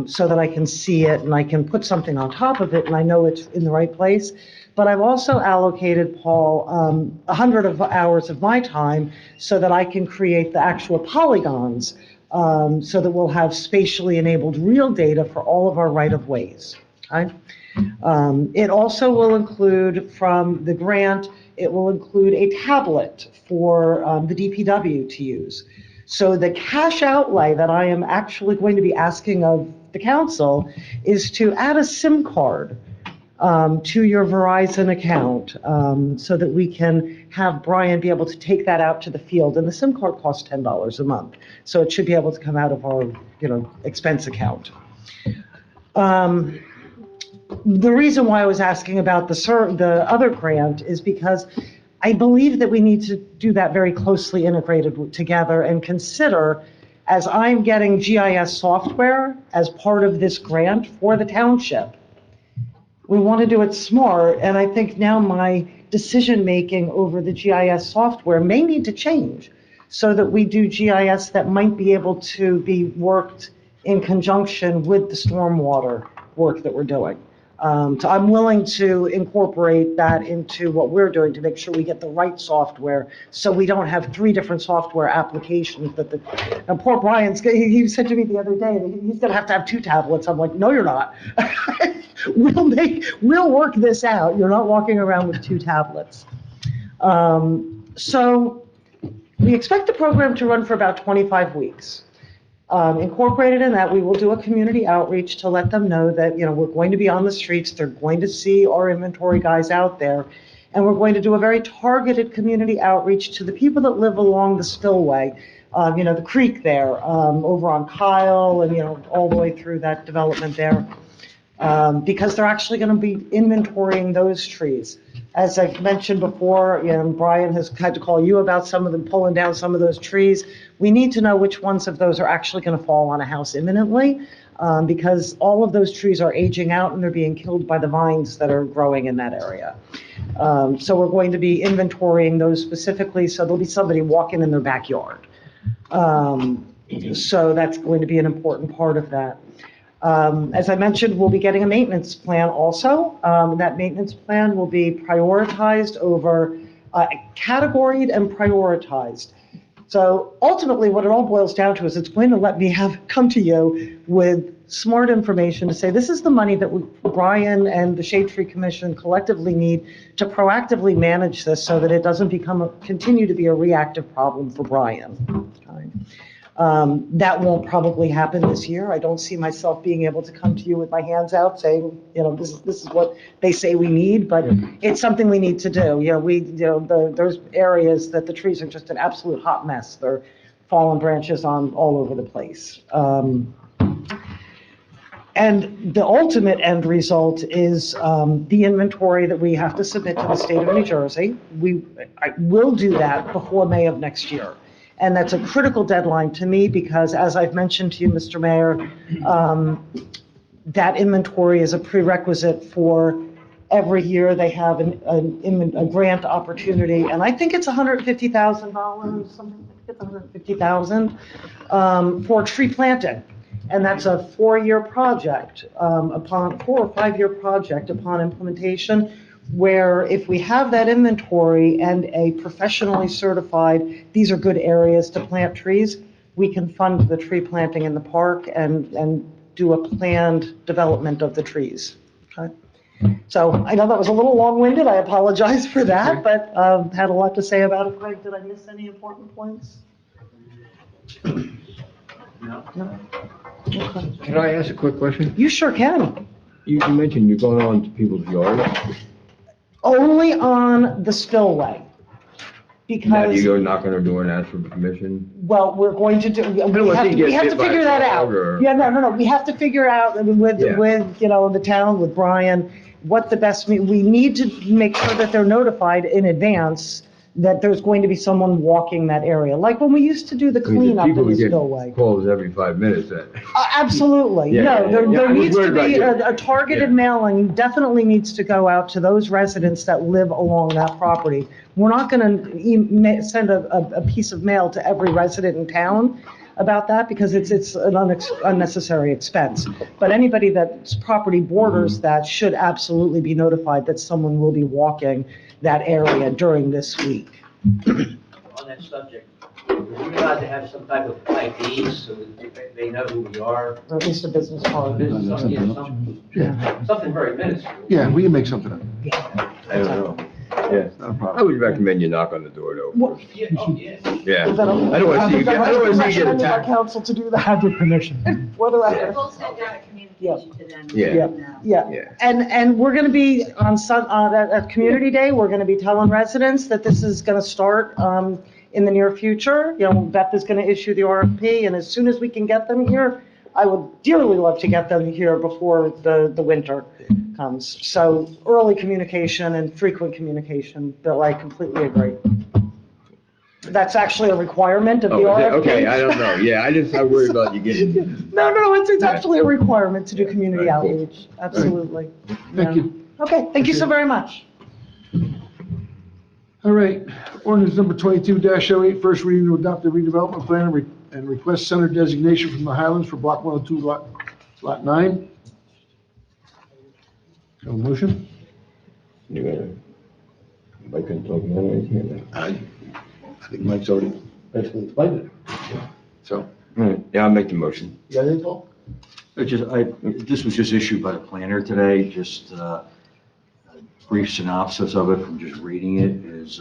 So that I can see it and I can put something on top of it and I know it's in the right place. But I've also allocated Paul 100 hours of my time so that I can create the actual polygons so that we'll have spatially enabled real data for all of our right-of-ways. Okay? It also will include, from the grant, it will include a tablet for the DPW to use. So the cash outlay that I am actually going to be asking of the council is to add a SIM card to your Verizon account, so that we can have Brian be able to take that out to the field. And the SIM card costs $10 a month, so it should be able to come out of our, expense account. The reason why I was asking about the other grant is because I believe that we need to do that very closely integrated together and consider, as I'm getting GIS software as part of this grant for the township, we want to do it smart, and I think now my decision-making over the GIS software may need to change so that we do GIS that might be able to be worked in conjunction with the stormwater work that we're doing. So I'm willing to incorporate that into what we're doing to make sure we get the right software, so we don't have 3 different software applications that and poor Brian's, he said to me the other day, that he's gonna have to have 2 tablets. I'm like, no, you're not. We'll work this out. You're not walking around with 2 tablets. So we expect the program to run for about 25 weeks. Incorporated in that, we will do a community outreach to let them know that, we're going to be on the streets, they're going to see our inventory guys out there, and we're going to do a very targeted community outreach to the people that live along the spillway, the creek there, over on Kyle, and, all the way through that development there, because they're actually going to be inventorying those trees. As I've mentioned before, Brian has had to call you about some of them pulling down some of those trees. We need to know which ones of those are actually going to fall on a house imminently, because all of those trees are aging out and they're being killed by the vines that are growing in that area. So we're going to be inventorying those specifically, so there'll be somebody walking in their backyard. So that's going to be an important part of that. As I mentioned, we'll be getting a maintenance plan also. That maintenance plan will be prioritized over, categoried and prioritized. So ultimately, what it all boils down to is it's going to let me come to you with smart information to say, this is the money that Brian and the Shade Tree Commission collectively need to proactively manage this so that it doesn't continue to be a reactive problem for Brian. Okay. That won't probably happen this year. I don't see myself being able to come to you with my hands out saying, this is what they say we need, but it's something we need to do. There's areas that the trees are just an absolute hot mess. They're fallen branches on all over the place. And the ultimate end result is the inventory that we have to submit to the state of New Jersey. I will do that before May of next year. And that's a critical deadline to me because, as I've mentioned to you, Mr. Mayor, that inventory is a prerequisite for every year they have a grant opportunity. And I think it's $150,000, something, it's $150,000 for tree planting. And that's a 4-year project, upon 4 or 5-year project upon implementation, where if we have that inventory and a professionally certified, these are good areas to plant trees, we can fund the tree planting in the park and do a planned development of the trees. Okay? So I know that was a little long-winded, I apologize for that, but had a lot to say about it. Greg, did I miss any important points? No? Okay. Can I ask a quick question? You sure can. You mentioned you're going on to people's yards. Only on the spillway. Now, Because, do you go knock on their door and ask for permission? well, we're going to do, we have to figure that out. Yeah, no, we have to figure out with, the town, with Brian, what the best, we need to make sure that they're notified in advance that there's going to be someone walking that area, like when we used to do the cleanup in the spillway. Calls every 5 minutes then. Absolutely. Yeah, There I was needs to worried be about you. a targeted mailing, definitely needs to go out to those residents that live along that property. We're not going to send a piece of mail to every resident in town about that because it's an unnecessary expense. But anybody that's property borders that should absolutely be notified that someone will be walking that area during this week. On that subject, We got to have some type of IDs so that they know who we are. Or at least a business card. Something very minuscule. Yeah, we can make something up. I don't know. Yeah. Not a I problem. would recommend you knock on the door though. What- Yeah, oh, yeah. Yeah. Is that okay? I don't want to see you get, I don't want to see you get Recommended by attacked. council to do that. Have your permission. Whether We'll send out a communication to them. Yeah. Yeah. Yeah. And we're going to be at Community Day, we're going to be telling residents that this is going to start in the near future. You know, Beth is going to issue the RFP, and as soon as we can get them here, I would dearly love to get them here before the winter comes. So early communication and frequent communication, Bill, I completely agree. That's actually a requirement of the Oh, is it? RFP. Okay, I don't know. Yeah, I worried about you getting. No, it's actually a requirement to do community All right, cool. outreach, absolutely. Thank Yeah. you. Okay, thank you so very much. All right, ordinance number 22-08, first reading to adopt the redevelopment plan and request center designation from the Highlands for Block 102, Lot 9. Have a motion? You gotta, Mike can talk about anything. I think Mike's already basically explained it. So, All right, yeah, I'll make the motion. you got anything, Paul? This was just issued by the planner today, just a brief synopsis of it from just reading it is,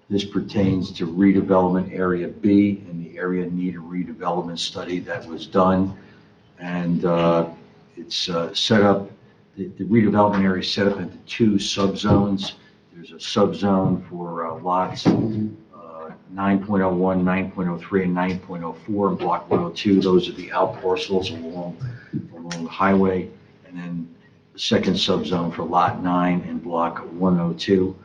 this pertains to redevelopment area B and the area need a redevelopment study that was done. And it's set up, the redevelopment area is set up into two subzones. There's a subzone for lots 9.01, 9.03, and 9.04 in Block 102. Those are the out parcels along the highway. And then the second subzone for Lot 9 in Block 102.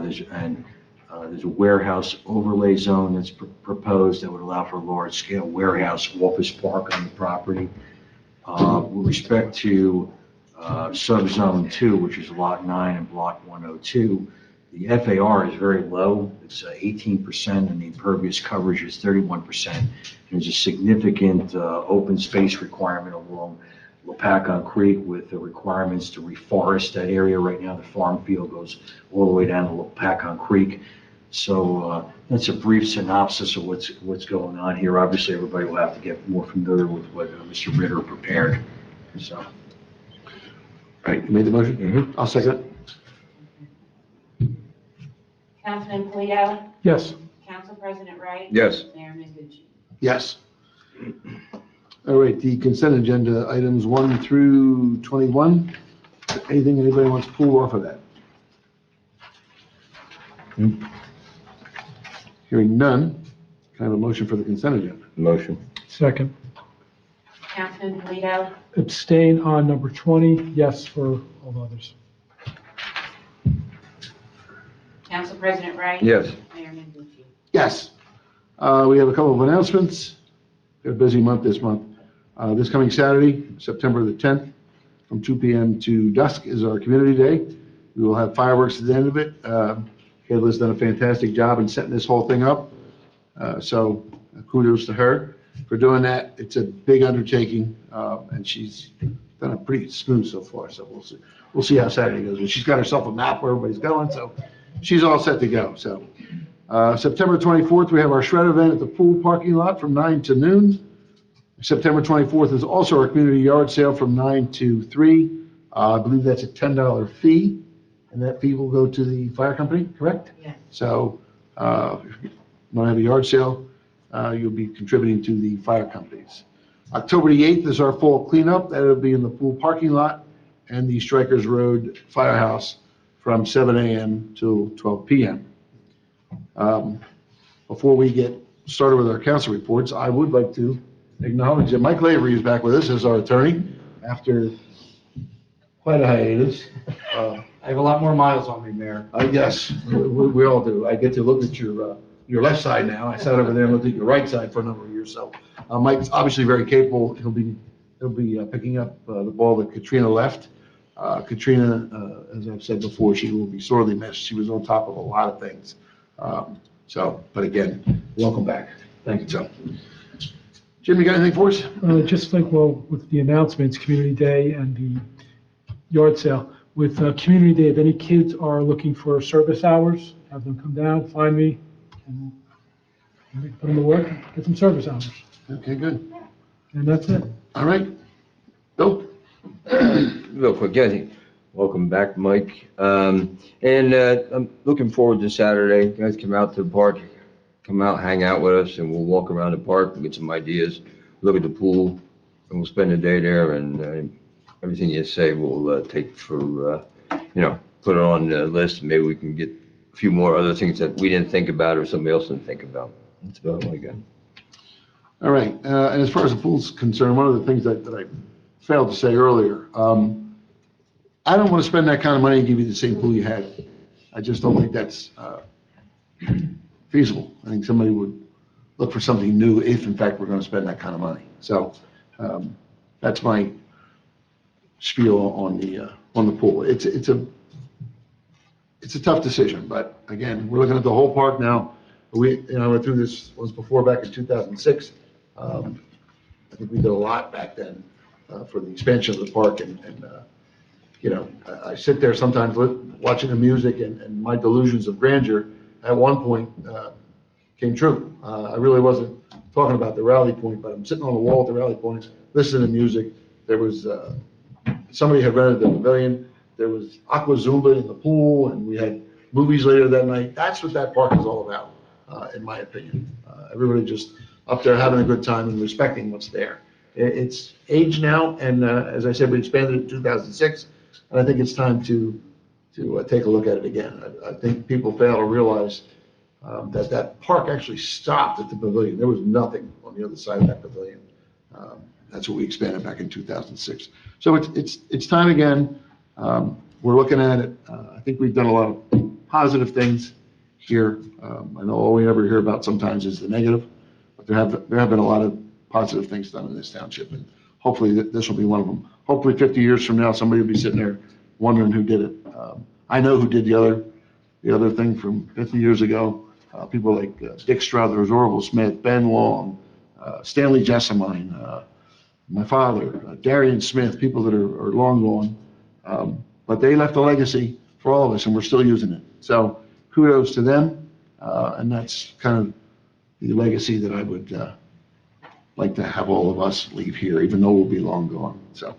There's a warehouse overlay zone that's proposed that would allow for a large-scale warehouse office park on the property. With respect to subzone 2, which is Lot 9 and Block 102, the FAR is very low. It's 18%, and the impervious coverage is 31%. There's a significant open space requirement along Lopatcong Creek with the requirements to reforest that area. Right now, the farm field goes all the way down to Lopatcong Creek. So that's a brief synopsis of what's going on here. Obviously, everybody will have to get more familiar with what Mr. Ritter prepared. So, All right, you made the motion? Mhm. I'll second it. Councilman Polito? Yes. Council President Wright? Yes. Mayor Mengucci? Yes. All right, the consent agenda, items 1 through 21. Anything anybody wants to pull off of that? Hearing none, can I have a motion for the consent agenda? Motion. Second. Councilman Polito? Abstain on number 20, yes for all others. Council President Wright? Yes. Mayor Mengucci? Yes. We have a couple of announcements. Got a busy month this month. This coming Saturday, September the 10th, from 2 p.m. to dusk is our community day. We will have fireworks at the end of it. Kayla's done a fantastic job in setting this whole thing up. So kudos to her for doing that. It's a big undertaking, and she's done it pretty smooth so far. So we'll see how Saturday goes. And she's got herself a map where everybody's going, so she's all set to go. So September 24th, we have our shred event at the pool parking lot from 9 to noon. September 24th is also our community yard sale from 9 to 3. I believe that's a $10 fee, and that fee will go to the fire company, correct? Yes. So when I have a yard sale, you'll be contributing to the fire companies. October the 8th is our fall cleanup. That'll be in the pool parking lot and the Strikers Road Firehouse from 7 a.m. till 12 p.m. Before we get started with our council reports, I would like to acknowledge that Mike Lavery is back with us as our attorney after quite a hiatus. I have a lot more miles on me, Mayor. I guess, we all do. I get to look at your left side now. I sat over there and looked at your right side for a number of years, so. Mike's obviously very capable. He'll be picking up the ball that Katrina left. Katrina, as I've said before, she will be sorely missed. She was on top of a lot of things. But again, welcome back. Thank you. So, Jim, you got anything for us? Just like, well, with the announcements, Community Day and the yard sale. With Community Day, if any kids are looking for service hours, have them come down, find me, and Put them to work, get some service hours, Okay, good. and that's it. All right. Bill? Real quick, yeah, welcome back, Mike. I'm looking forward to Saturday. You guys come out to the park, come out, hang out with us, and we'll walk around the park and get some ideas, look at the pool, and we'll spend the day there, and everything you say we'll take for, put it on the list, and maybe we can get a few more other things that we didn't think about or somebody else didn't think about. That's about all I got. All right, and as far as the pool's concerned, one of the things that I failed to say earlier, I don't want to spend that kind of money and give you the same pool you had. I just don't think that's feasible. I think somebody would look for something new if, in fact, we're going to spend that kind of money. So that's my spiel on the pool. It's a tough decision, but again, we're looking at the whole park now. I went through this once before back in 2006. I think we did a lot back then for the expansion of the park, and I sit there sometimes watching the music, and my delusions of grandeur at one point came true. I really wasn't talking about the rally point, but I'm sitting on the wall at the rally point, listening to music. There was somebody had rented the pavilion. There was aqua zumba in the pool, and we had movies later that night. That's what that park is all about, in my opinion. Everybody just up there having a good time and respecting what's there. It's aged now, and as I said, we expanded it in 2006, and I think it's time to take a look at it again. I think people fail to realize that park actually stopped at the pavilion. There was nothing on the other side of that pavilion. That's what we expanded back in 2006. So it's time again. We're looking at it. I think we've done a lot of positive things here. I know all we ever hear about sometimes is the negative, but there have been a lot of positive things done in this township, and hopefully this will be one of them. Hopefully 50 years from now, somebody will be sitting there wondering who did it. I know who did the other thing from 50 years ago. People like Dick Struthers, Orville Smith, Ben Long, Stanley Jessamine, my father, Darian Smith, people that are long gone. But they left a legacy for all of us, and we're still using it. So kudos to them, and that's kind of the legacy that I would like to have all of us leave here, even though we'll be long gone. So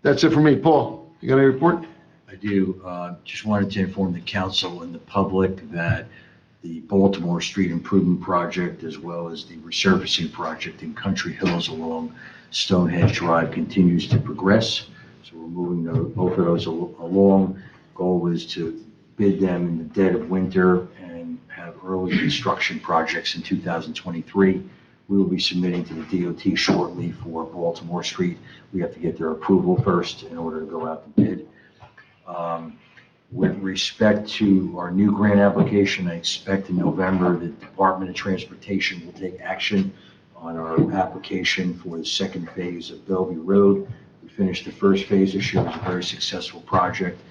that's it for me. Paul, you got any report? I do. Just wanted to inform the council and the public that the Baltimore Street Improvement Project, as well as the resurfacing project in Country Hills along Stonehenge Drive, continues to progress. So we're moving both of those along. Goal is to bid them in the dead of winter and have early construction projects in 2023. We will be submitting to the DOT shortly for Baltimore Street. We have to get their approval first in order to go out to bid. With respect to our new grant application, I expect in November the Department of Transportation will take action on our application for the second phase of Bellevue Road. We finished the first phase this year. It was a very successful project,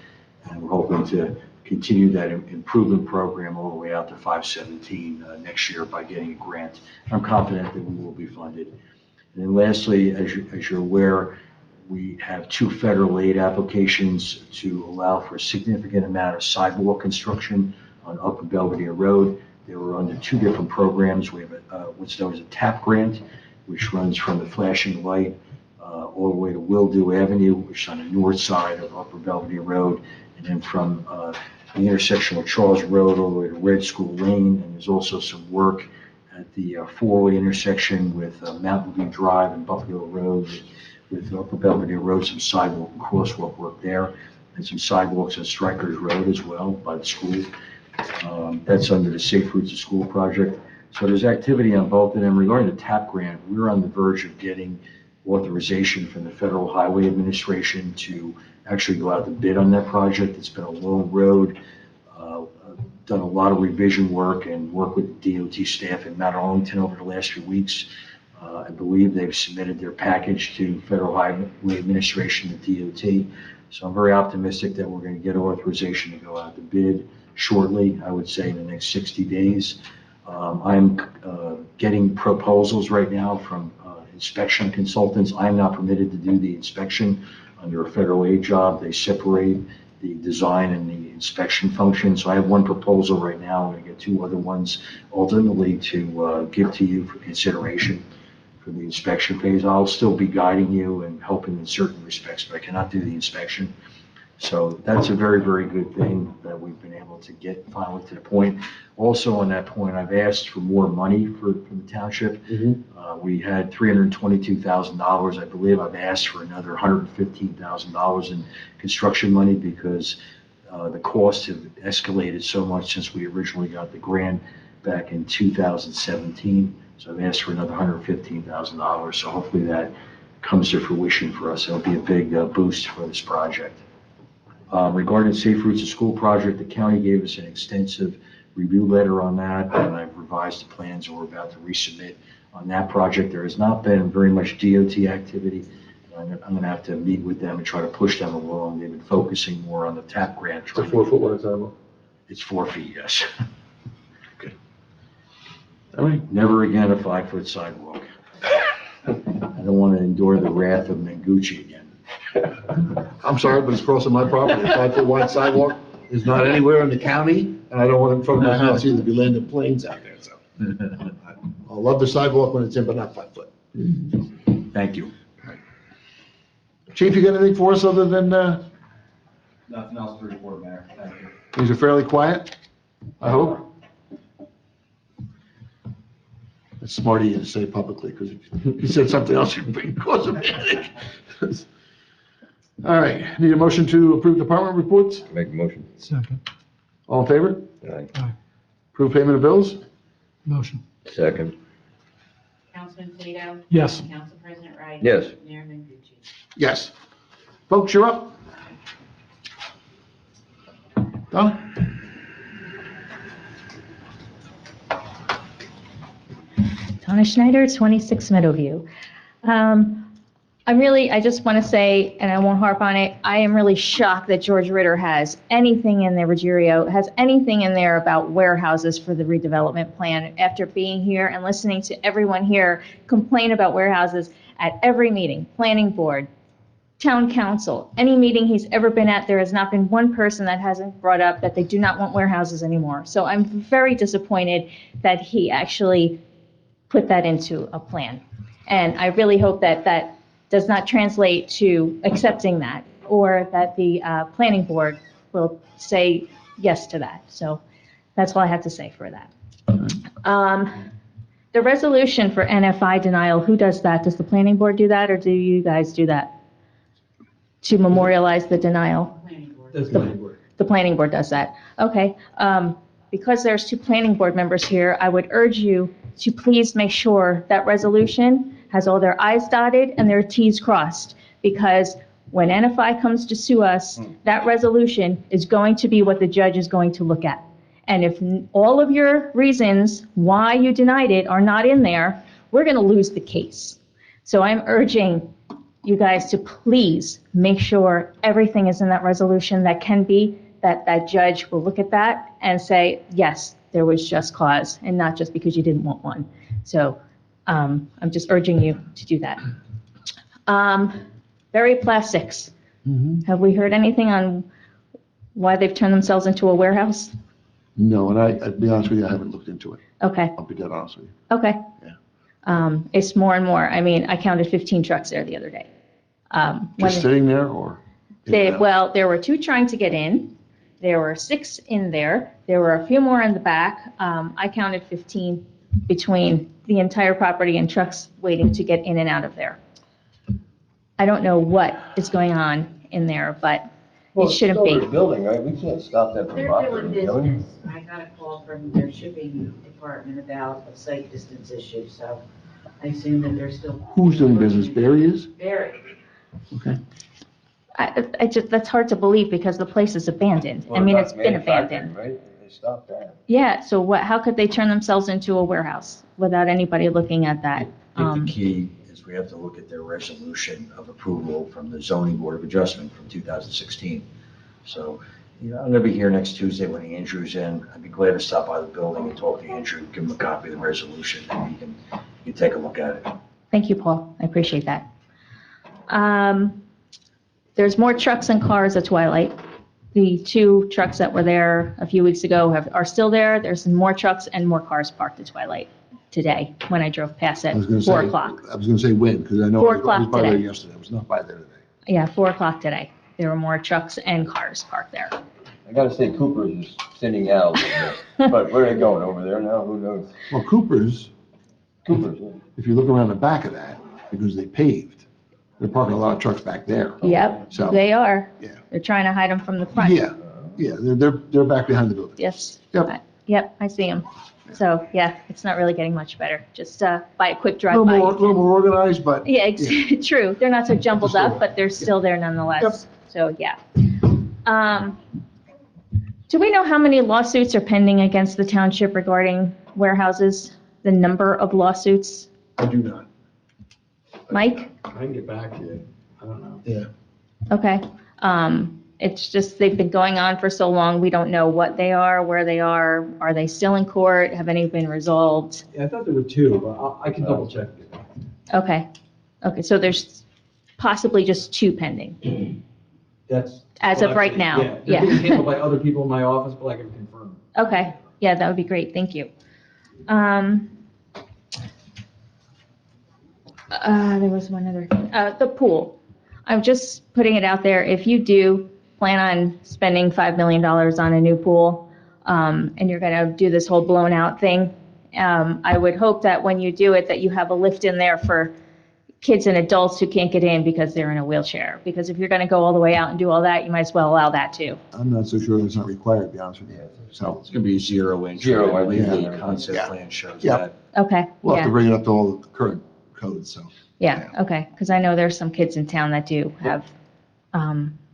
and we're hoping to continue that improvement program all the way out to 517 next year by getting a grant. I'm confident that we will be funded. And then lastly, as you're aware, we have 2 federal aid applications to allow for a significant amount of sidewalk construction on Upper Belvedere Road. They were under 2 different programs. We have what's known as a TAP grant, which runs from the flashing light all the way to Wildew Avenue, which is on the north side of Upper Belvedere Road, and then from the intersection with Charles Road all the way to Red School Lane. And there's also some work at the 4-way intersection with Mountain View Drive and Buffalo Road, with Upper Belvedere Road, some sidewalk and crosswalk work there, and some sidewalks on Strikers Road as well by the school. That's under the Safe Routes to School project. So there's activity on both of them. Regarding the TAP grant, we're on the verge of getting authorization from the Federal Highway Administration to actually go out to bid on that project. It's been a long road. Done a lot of revision work and work with the DOT staff in Mount Arlington over the last few weeks. I believe they've submitted their package to Federal Highway Administration, the DOT. So I'm very optimistic that we're going to get authorization to go out to bid shortly, I would say in the next 60 days. I'm getting proposals right now from inspection consultants. I'm not permitted to do the inspection under a federal aid job. They separate the design and the inspection function. So I have one proposal right now. I'm going to get two other ones ultimately to give to you for consideration for the inspection phase. I'll still be guiding you and helping in certain respects, but I cannot do the inspection. So that's a very, very good thing that we've been able to get finally to the point. Also on that point, I've asked for more money for the township. We had $322,000. I believe I've asked for another $115,000 in construction money because the costs have escalated so much since we originally got the grant back in 2017. So I've asked for another $115,000. So hopefully that comes to fruition for us. It'll be a big boost for this project. Regarding Safe Routes to School project, the county gave us an extensive review letter on that, and I've revised the plans and we're about to resubmit on that project. There has not been very much DOT activity. I'm going to have to meet with them and try to push them along. They've been focusing more on the TAP grant. It's a 4-foot wide sidewalk. It's 4 feet, yes. Okay. All right. Never again a 5-foot sidewalk. I don't want to endure the wrath of Mengucci again. I'm sorry, but it's crossing my property. A 5-foot wide sidewalk is not anywhere in the county, and I don't want it in front of my house either. Be landing planes out there, so. I'll love the sidewalk when it's in, but not 5 foot. Thank you. Chief, you got anything for us other than, Nothing else to report, Mayor. Thank you. things are fairly quiet? I hope. It's smart of you to say publicly, because if you said something else, you'd cause a panic. All right, need a motion to approve department reports? Make a motion. Second. All in favor? Aye. Approve payment of bills? Motion. Second. Councilman Toledo? Yes. Council President Wright? Yes. Mayor Mengucci? Yes. Folks, you're up. Donna? Donna Schneider, 26 Meadowview. I just want to say, and I won't harp on it, I am really shocked that George Ritter has anything in there, Ruggiero, has anything in there about warehouses for the redevelopment plan after being here and listening to everyone here complain about warehouses at every meeting, planning board, town council, any meeting he's ever been at, there has not been one person that hasn't brought up that they do not want warehouses anymore. So I'm very disappointed that he actually put that into a plan. And I really hope that that does not translate to accepting that, or that the planning board will say yes to that. So that's all I have to say for that. The resolution for NFI denial, who does that? Does the planning board do that, or do you guys do that? To memorialize the denial? Planning board. That's the planning board. The planning board does that. Okay. Because there's two planning board members here, I would urge you to please make sure that resolution has all their i's dotted and their t's crossed. Because when NFI comes to sue us, that resolution is going to be what the judge is going to look at. And if all of your reasons why you denied it are not in there, we're going to lose the case. So I'm urging you guys to please make sure everything is in that resolution that can be, that judge will look at that and say, yes, there was just cause, and not just because you didn't want one. So I'm just urging you to do that. Berry Plastics. Have we heard anything on why they've turned themselves into a warehouse? No, and I'll be honest with you, I haven't looked into it. Okay, I'll be dead honest with you. okay. Yeah. It's more and more. I mean, I counted 15 trucks there the other day. Just sitting there, or? Well, there were 2 trying to get in. There were 6 in there. There were a few more in the back. I counted 15 between the entire property and trucks waiting to get in and out of there. I don't know what is going on in there, but it shouldn't be. Building, right? We can't stop that from They're operating. doing can we? business. I got a call from their shipping department about a site distance issue, so I assume that they're still. Who's doing business? Barry is? Barry. Okay. I just, that's hard to believe because the place is abandoned. I mean, it's been abandoned. Right? They stopped that. Yeah, so what, how could they turn themselves into a warehouse without anybody looking at that? I think the key is we have to look at their resolution of approval from the zoning board of adjustment from 2016. So, you know, I'm gonna be here next Tuesday when Andrew's in. I'd be glad to stop by the building and talk to Andrew, give him a copy of the resolution, and you can take a look at it. Thank you, Paul. I appreciate that. There's more trucks and cars at Twilight. The 2 trucks that were there a few weeks ago are still there. There's more trucks and more cars parked at Twilight today when I drove past I at was gonna 4 say, o'clock. I was gonna say when, because I know 4 I was o'clock by there today. yesterday. I was not by there today. Yeah, 4 o'clock today. There were more trucks and cars parked there. I gotta say Cooper's is thinning out a little bit, but where are they going, over there now? Who knows? Well, Cooper's, Cooper's, yeah. if you look around the back of that, because they paved, they're parking a lot of trucks back there. Yep, So, they are. yeah. They're trying to hide them from the front. Yeah, they're back behind the building. Yes. Yep. Yep, I see them. So, yeah, it's not really getting much better. Just by a quick A drive little by. more organized, but. Yeah, true. They're not so jumbled Still up, there. but they're still there nonetheless. Yep. So, yeah. Do we know how many lawsuits are pending against the township regarding warehouses? The number of lawsuits? I do not. Mike? I can get back to you. I don't know. Yeah. Okay. It's just, they've been going on for so long, we don't know what they are, where they are they still in court, have any been resolved? Yeah, I thought there were 2, but I can double check. Okay, so there's possibly just 2 pending, That's. as of right now, They're being handled by other people in my office, but I can confirm. Okay, yeah, that would be great, thank you. There was one other thing, the pool. I'm just putting it out there, if you do plan on spending $5 million on a new pool, and you're gonna do this whole blown out thing, I would hope that when you do it, that you have a lift in there for kids and adults who can't get in because they're in a wheelchair. Because if you're gonna go all the way out and do all that, you might as well allow that too. I'm not so sure it's not required, to be honest with you. So, It's gonna be 0 inch. Zero I believe inch, the concept yeah. plan shows Yeah. that. Okay, we'll have to yeah, bring it up to all the current codes, so. yeah, okay, because I know there's some kids in town that do have,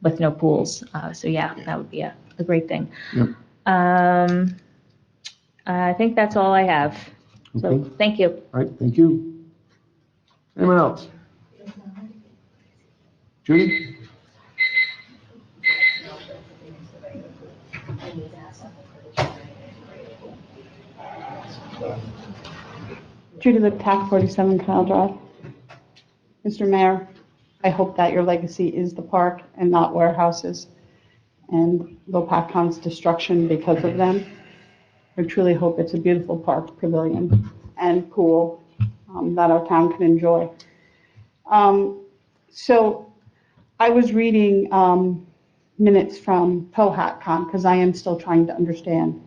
with no pools, so yeah, that would be a great thing. Yep. I think that's all I have, so, Okay. thank you. All right, thank you. Anyone else? Judy? Judy Liptak, 47 Canal Drive. Mr. Mayor, I hope that your legacy is the park and not warehouses and Lopatcong's destruction because of them. I truly hope it's a beautiful park pavilion and pool that our town can enjoy. So I was reading minutes from Powhatcon because I am still trying to understand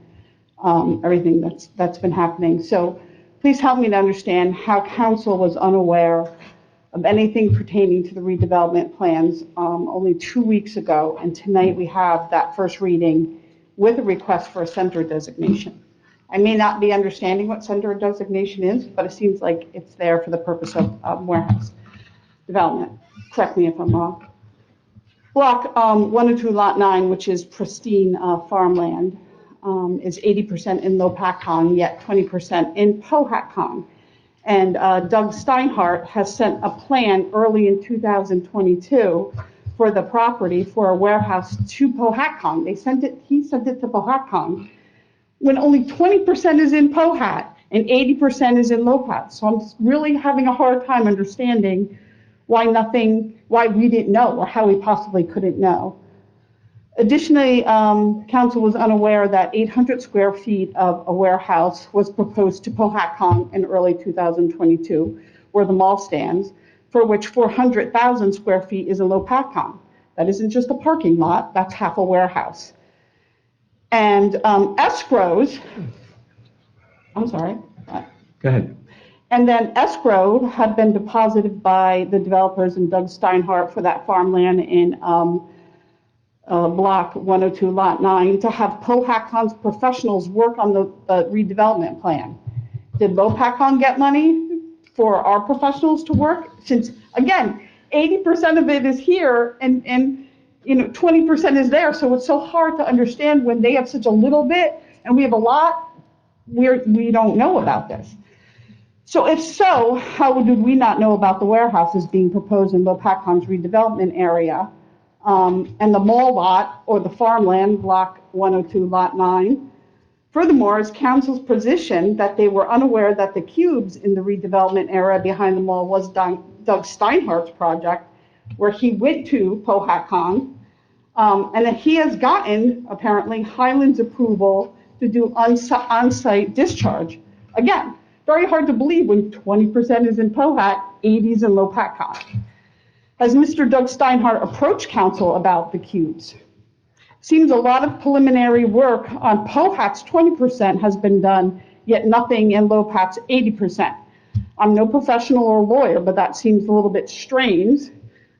everything that's been happening. So please help me to understand how council was unaware of anything pertaining to the redevelopment plans only 2 weeks ago, and tonight we have that first reading with a request for a center designation. I may not be understanding what center designation is, but it seems like it's there for the purpose of warehouse development. Correct me if I'm wrong. Block 102 Lot 9, which is pristine farmland, is 80% in Lopatcong, yet 20% in Powhatcong. And Doug Steinhardt has sent a plan early in 2022 for the property for a warehouse to Powhatcong. He sent it to Powhatcong when only 20% is in Powhat and 80% is in Lopat. So I'm really having a hard time understanding why we didn't know or how we possibly couldn't know. Additionally, council was unaware that 800 square feet of a warehouse was proposed to Powhatcong in early 2022, where the mall stands, for which 400,000 square feet is in Lopatcong. That isn't just a parking lot, that's half a warehouse. And escrows, I'm sorry. Go ahead. And then escrow had been deposited by the developers and Doug Steinhardt for that farmland in block 102 lot 9 to have Powhatcong's professionals work on the redevelopment plan. Did Lopatcong get money for our professionals to work? Since again, 80% of it is here and 20% is there, so it's so hard to understand when they have such a little bit and we have a lot, we don't know about this. So if so, how did we not know about the warehouses being proposed in Lopatcong's redevelopment area and the mall lot or the farmland, block 102, lot 9? Furthermore, is council's position that they were unaware that the cubes in the redevelopment area behind the mall was Doug Steinhardt's project, where he went to Powhatcong And then he has gotten, apparently, Highlands approval to do on-site discharge. Again, very hard to believe when 20% is in Pohat, 80s in Lopatcong. Has Mr. Doug Steinhardt approached council about the cubes? Seems a lot of preliminary work on Pohat's 20% has been done, yet nothing in Lopat's 80%. I'm no professional or lawyer, but that seems a little bit strange,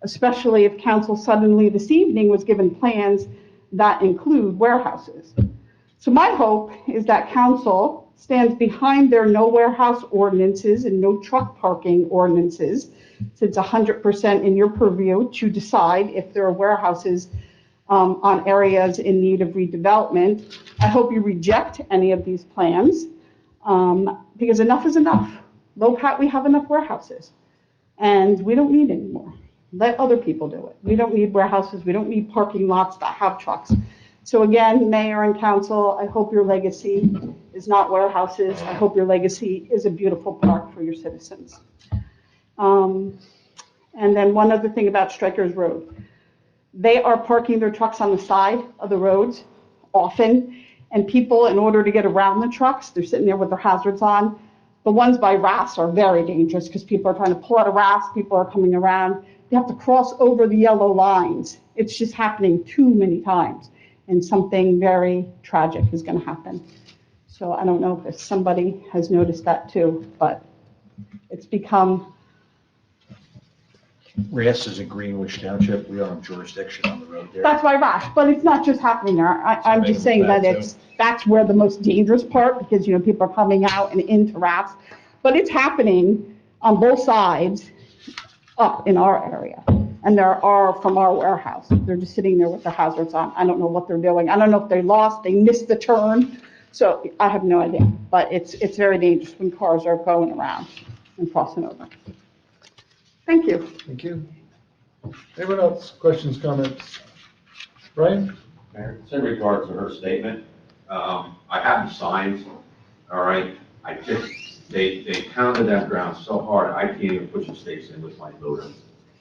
especially if council suddenly this evening was given plans that include warehouses. So my hope is that council stands behind their no warehouse ordinances and no truck parking ordinances, since 100% in your purview to decide if there are warehouses on areas in need of redevelopment. I hope you reject any of these plans, because enough is enough. Lopat, we have enough warehouses, and we don't need any more. Let other people do it. We don't need warehouses. We don't need parking lots that have trucks. So again, mayor and council, I hope your legacy is not warehouses. I hope your legacy is a beautiful park for your citizens. And then one other thing about Strikers Road. They are parking their trucks on the side of the roads often, and people, in order to get around the trucks, they're sitting there with their hazards on. The ones by RAS are very dangerous because people are trying to pull out of RAS, people are coming around. You have to cross over the yellow lines. It's just happening too many times, and something very tragic is going to happen. So I don't know if somebody has noticed that too, but it's become. RAS is in Greenwich Township. We don't have jurisdiction on the road there. That's why RAS, but it's not just happening there. I'm just saying that that's where the most dangerous part, because, people are coming out and into RAS. But it's happening on both sides up in our area. And there are from our warehouse. They're just sitting there with their hazards on. I don't know what they're doing. I don't know if they lost, they missed the turn. So I have no idea. But it's very dangerous when cars are going around and crossing over. Thank you. Thank you. Anyone else? Questions, comments? Brian? Mayor, it's in regards to her statement. I have the signs, all right? They pounded that ground so hard, I can't even push the stakes in with my loader.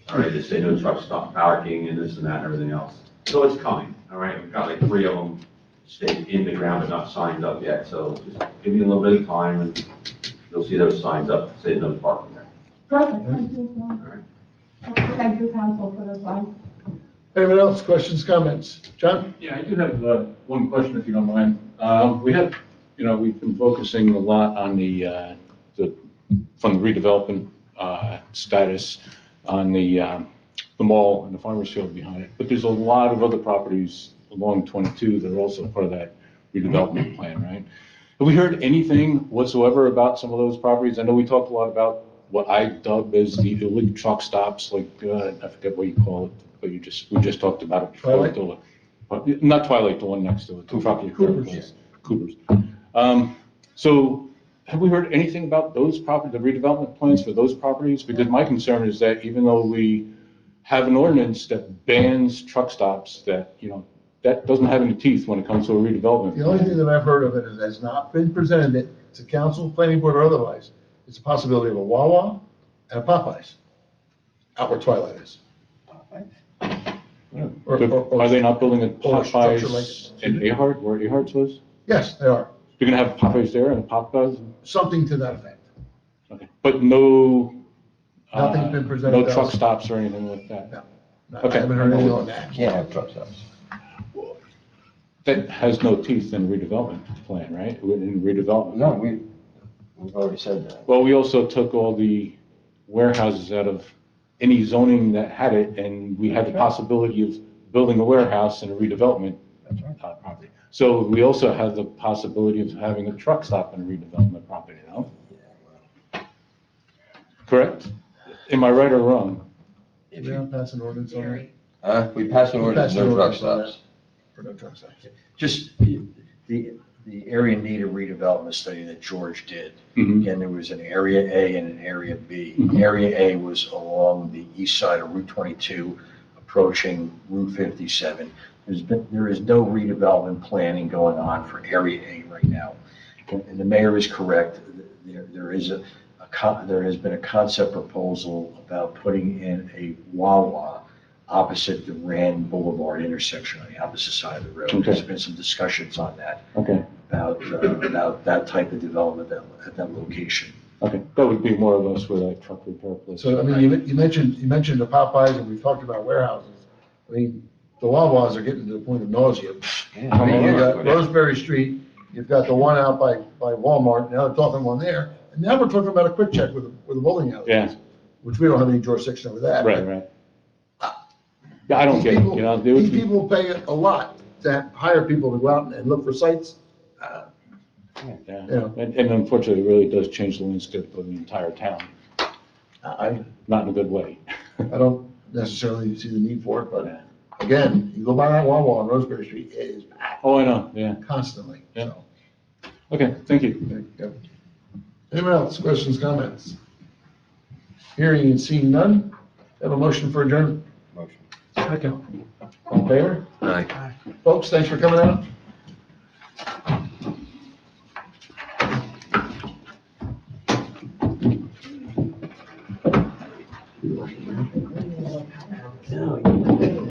All right, they say no truck stop parking and this and that and everything else. So it's coming, all right? We've got like 3 of them staked in the ground but not signed up yet. So just give me a little bit of time and you'll see those signs up, say no parking there. Perfect. Thank you. Thank you, council, for this line. Anyone else? Questions, comments? John? Yeah, I do have one question, if you don't mind. We have, we've been focusing a lot on from the redevelopment status on the mall and the farmer's field behind it. But there's a lot of other properties along 22 that are also part of that redevelopment plan, right? Have we heard anything whatsoever about some of those properties? I know we talked a lot about what I dubbed as the illegal truck stops, like, I forget what you call it, but we just talked about it. Twilight? Not Twilight, the one next to it. Cooper's. So have we heard anything about those properties, the redevelopment plans for those properties? Because my concern is that even though we have an ordinance that bans truck stops, that, that doesn't have any teeth when it comes to a redevelopment. The only thing that I've heard of it is has not been presented to council, planning board, or otherwise. It's a possibility of a Wawa and a Popeyes, out where Twilight is. Are they not building a or structure Popeyes like in Ahart, where Ahart's was? Yes, they are. You're gonna have Popeyes there and a Popeyes? Something to that effect. Okay, but no, Nothing's been presented no to truck us. stops or anything like that? No. No, Okay. I haven't heard anything on that. Can't have truck stops. That has no teeth in redevelopment plan, right? In redevelopment. No, we've already said that. Well, we also took all the warehouses out of any zoning that had it, and we had the possibility of building a warehouse in a redevelopment property. So we also have the possibility of having a truck stop in a redevelopment property, no? Correct? Am I right or wrong? We don't pass an ordinance on that. We passed an ordinance, no truck stops. For no truck stops. Just the area need of redevelopment study that George did. Mhm. Again, there was an Area A and an Area B. Mhm. Area A was along the east side of Route 22, approaching Route 57. There is no redevelopment planning going on for Area A right now. And the mayor is correct. There has been a concept proposal about putting in a Wawa opposite the Rand Boulevard intersection on the opposite side of the road. Okay. There's been some discussions on that, Okay, about that type of development at that location. okay. That would be more or less where that truck repair place. So, I mean, you mentioned the Popeyes and we've talked about warehouses. I mean, the Wawas are getting to the point of nausea. I mean, you got Roseberry Street, you've got the one out by Walmart, now they're talking one there. And now we're talking about a quick check with a bowling alley. Yeah. Which we don't have any jurisdiction over that. Right, right. Yeah, I don't get it, you know, there These would be, people pay a lot to hire people to go out and look for sites. yeah, Yeah. and unfortunately, it really does change the landscape of the entire town, I not in a good way. don't necessarily see the need for it, but again, you go by that Wawa on Roseberry Street, it is packed Oh, I know, yeah, constantly, Yeah. so. okay, thank you. Yep. Anyone else, questions, comments? Hearing and seeing none, have a motion for adjournment. Motion. All in favor? Aye. Folks, thanks for coming out.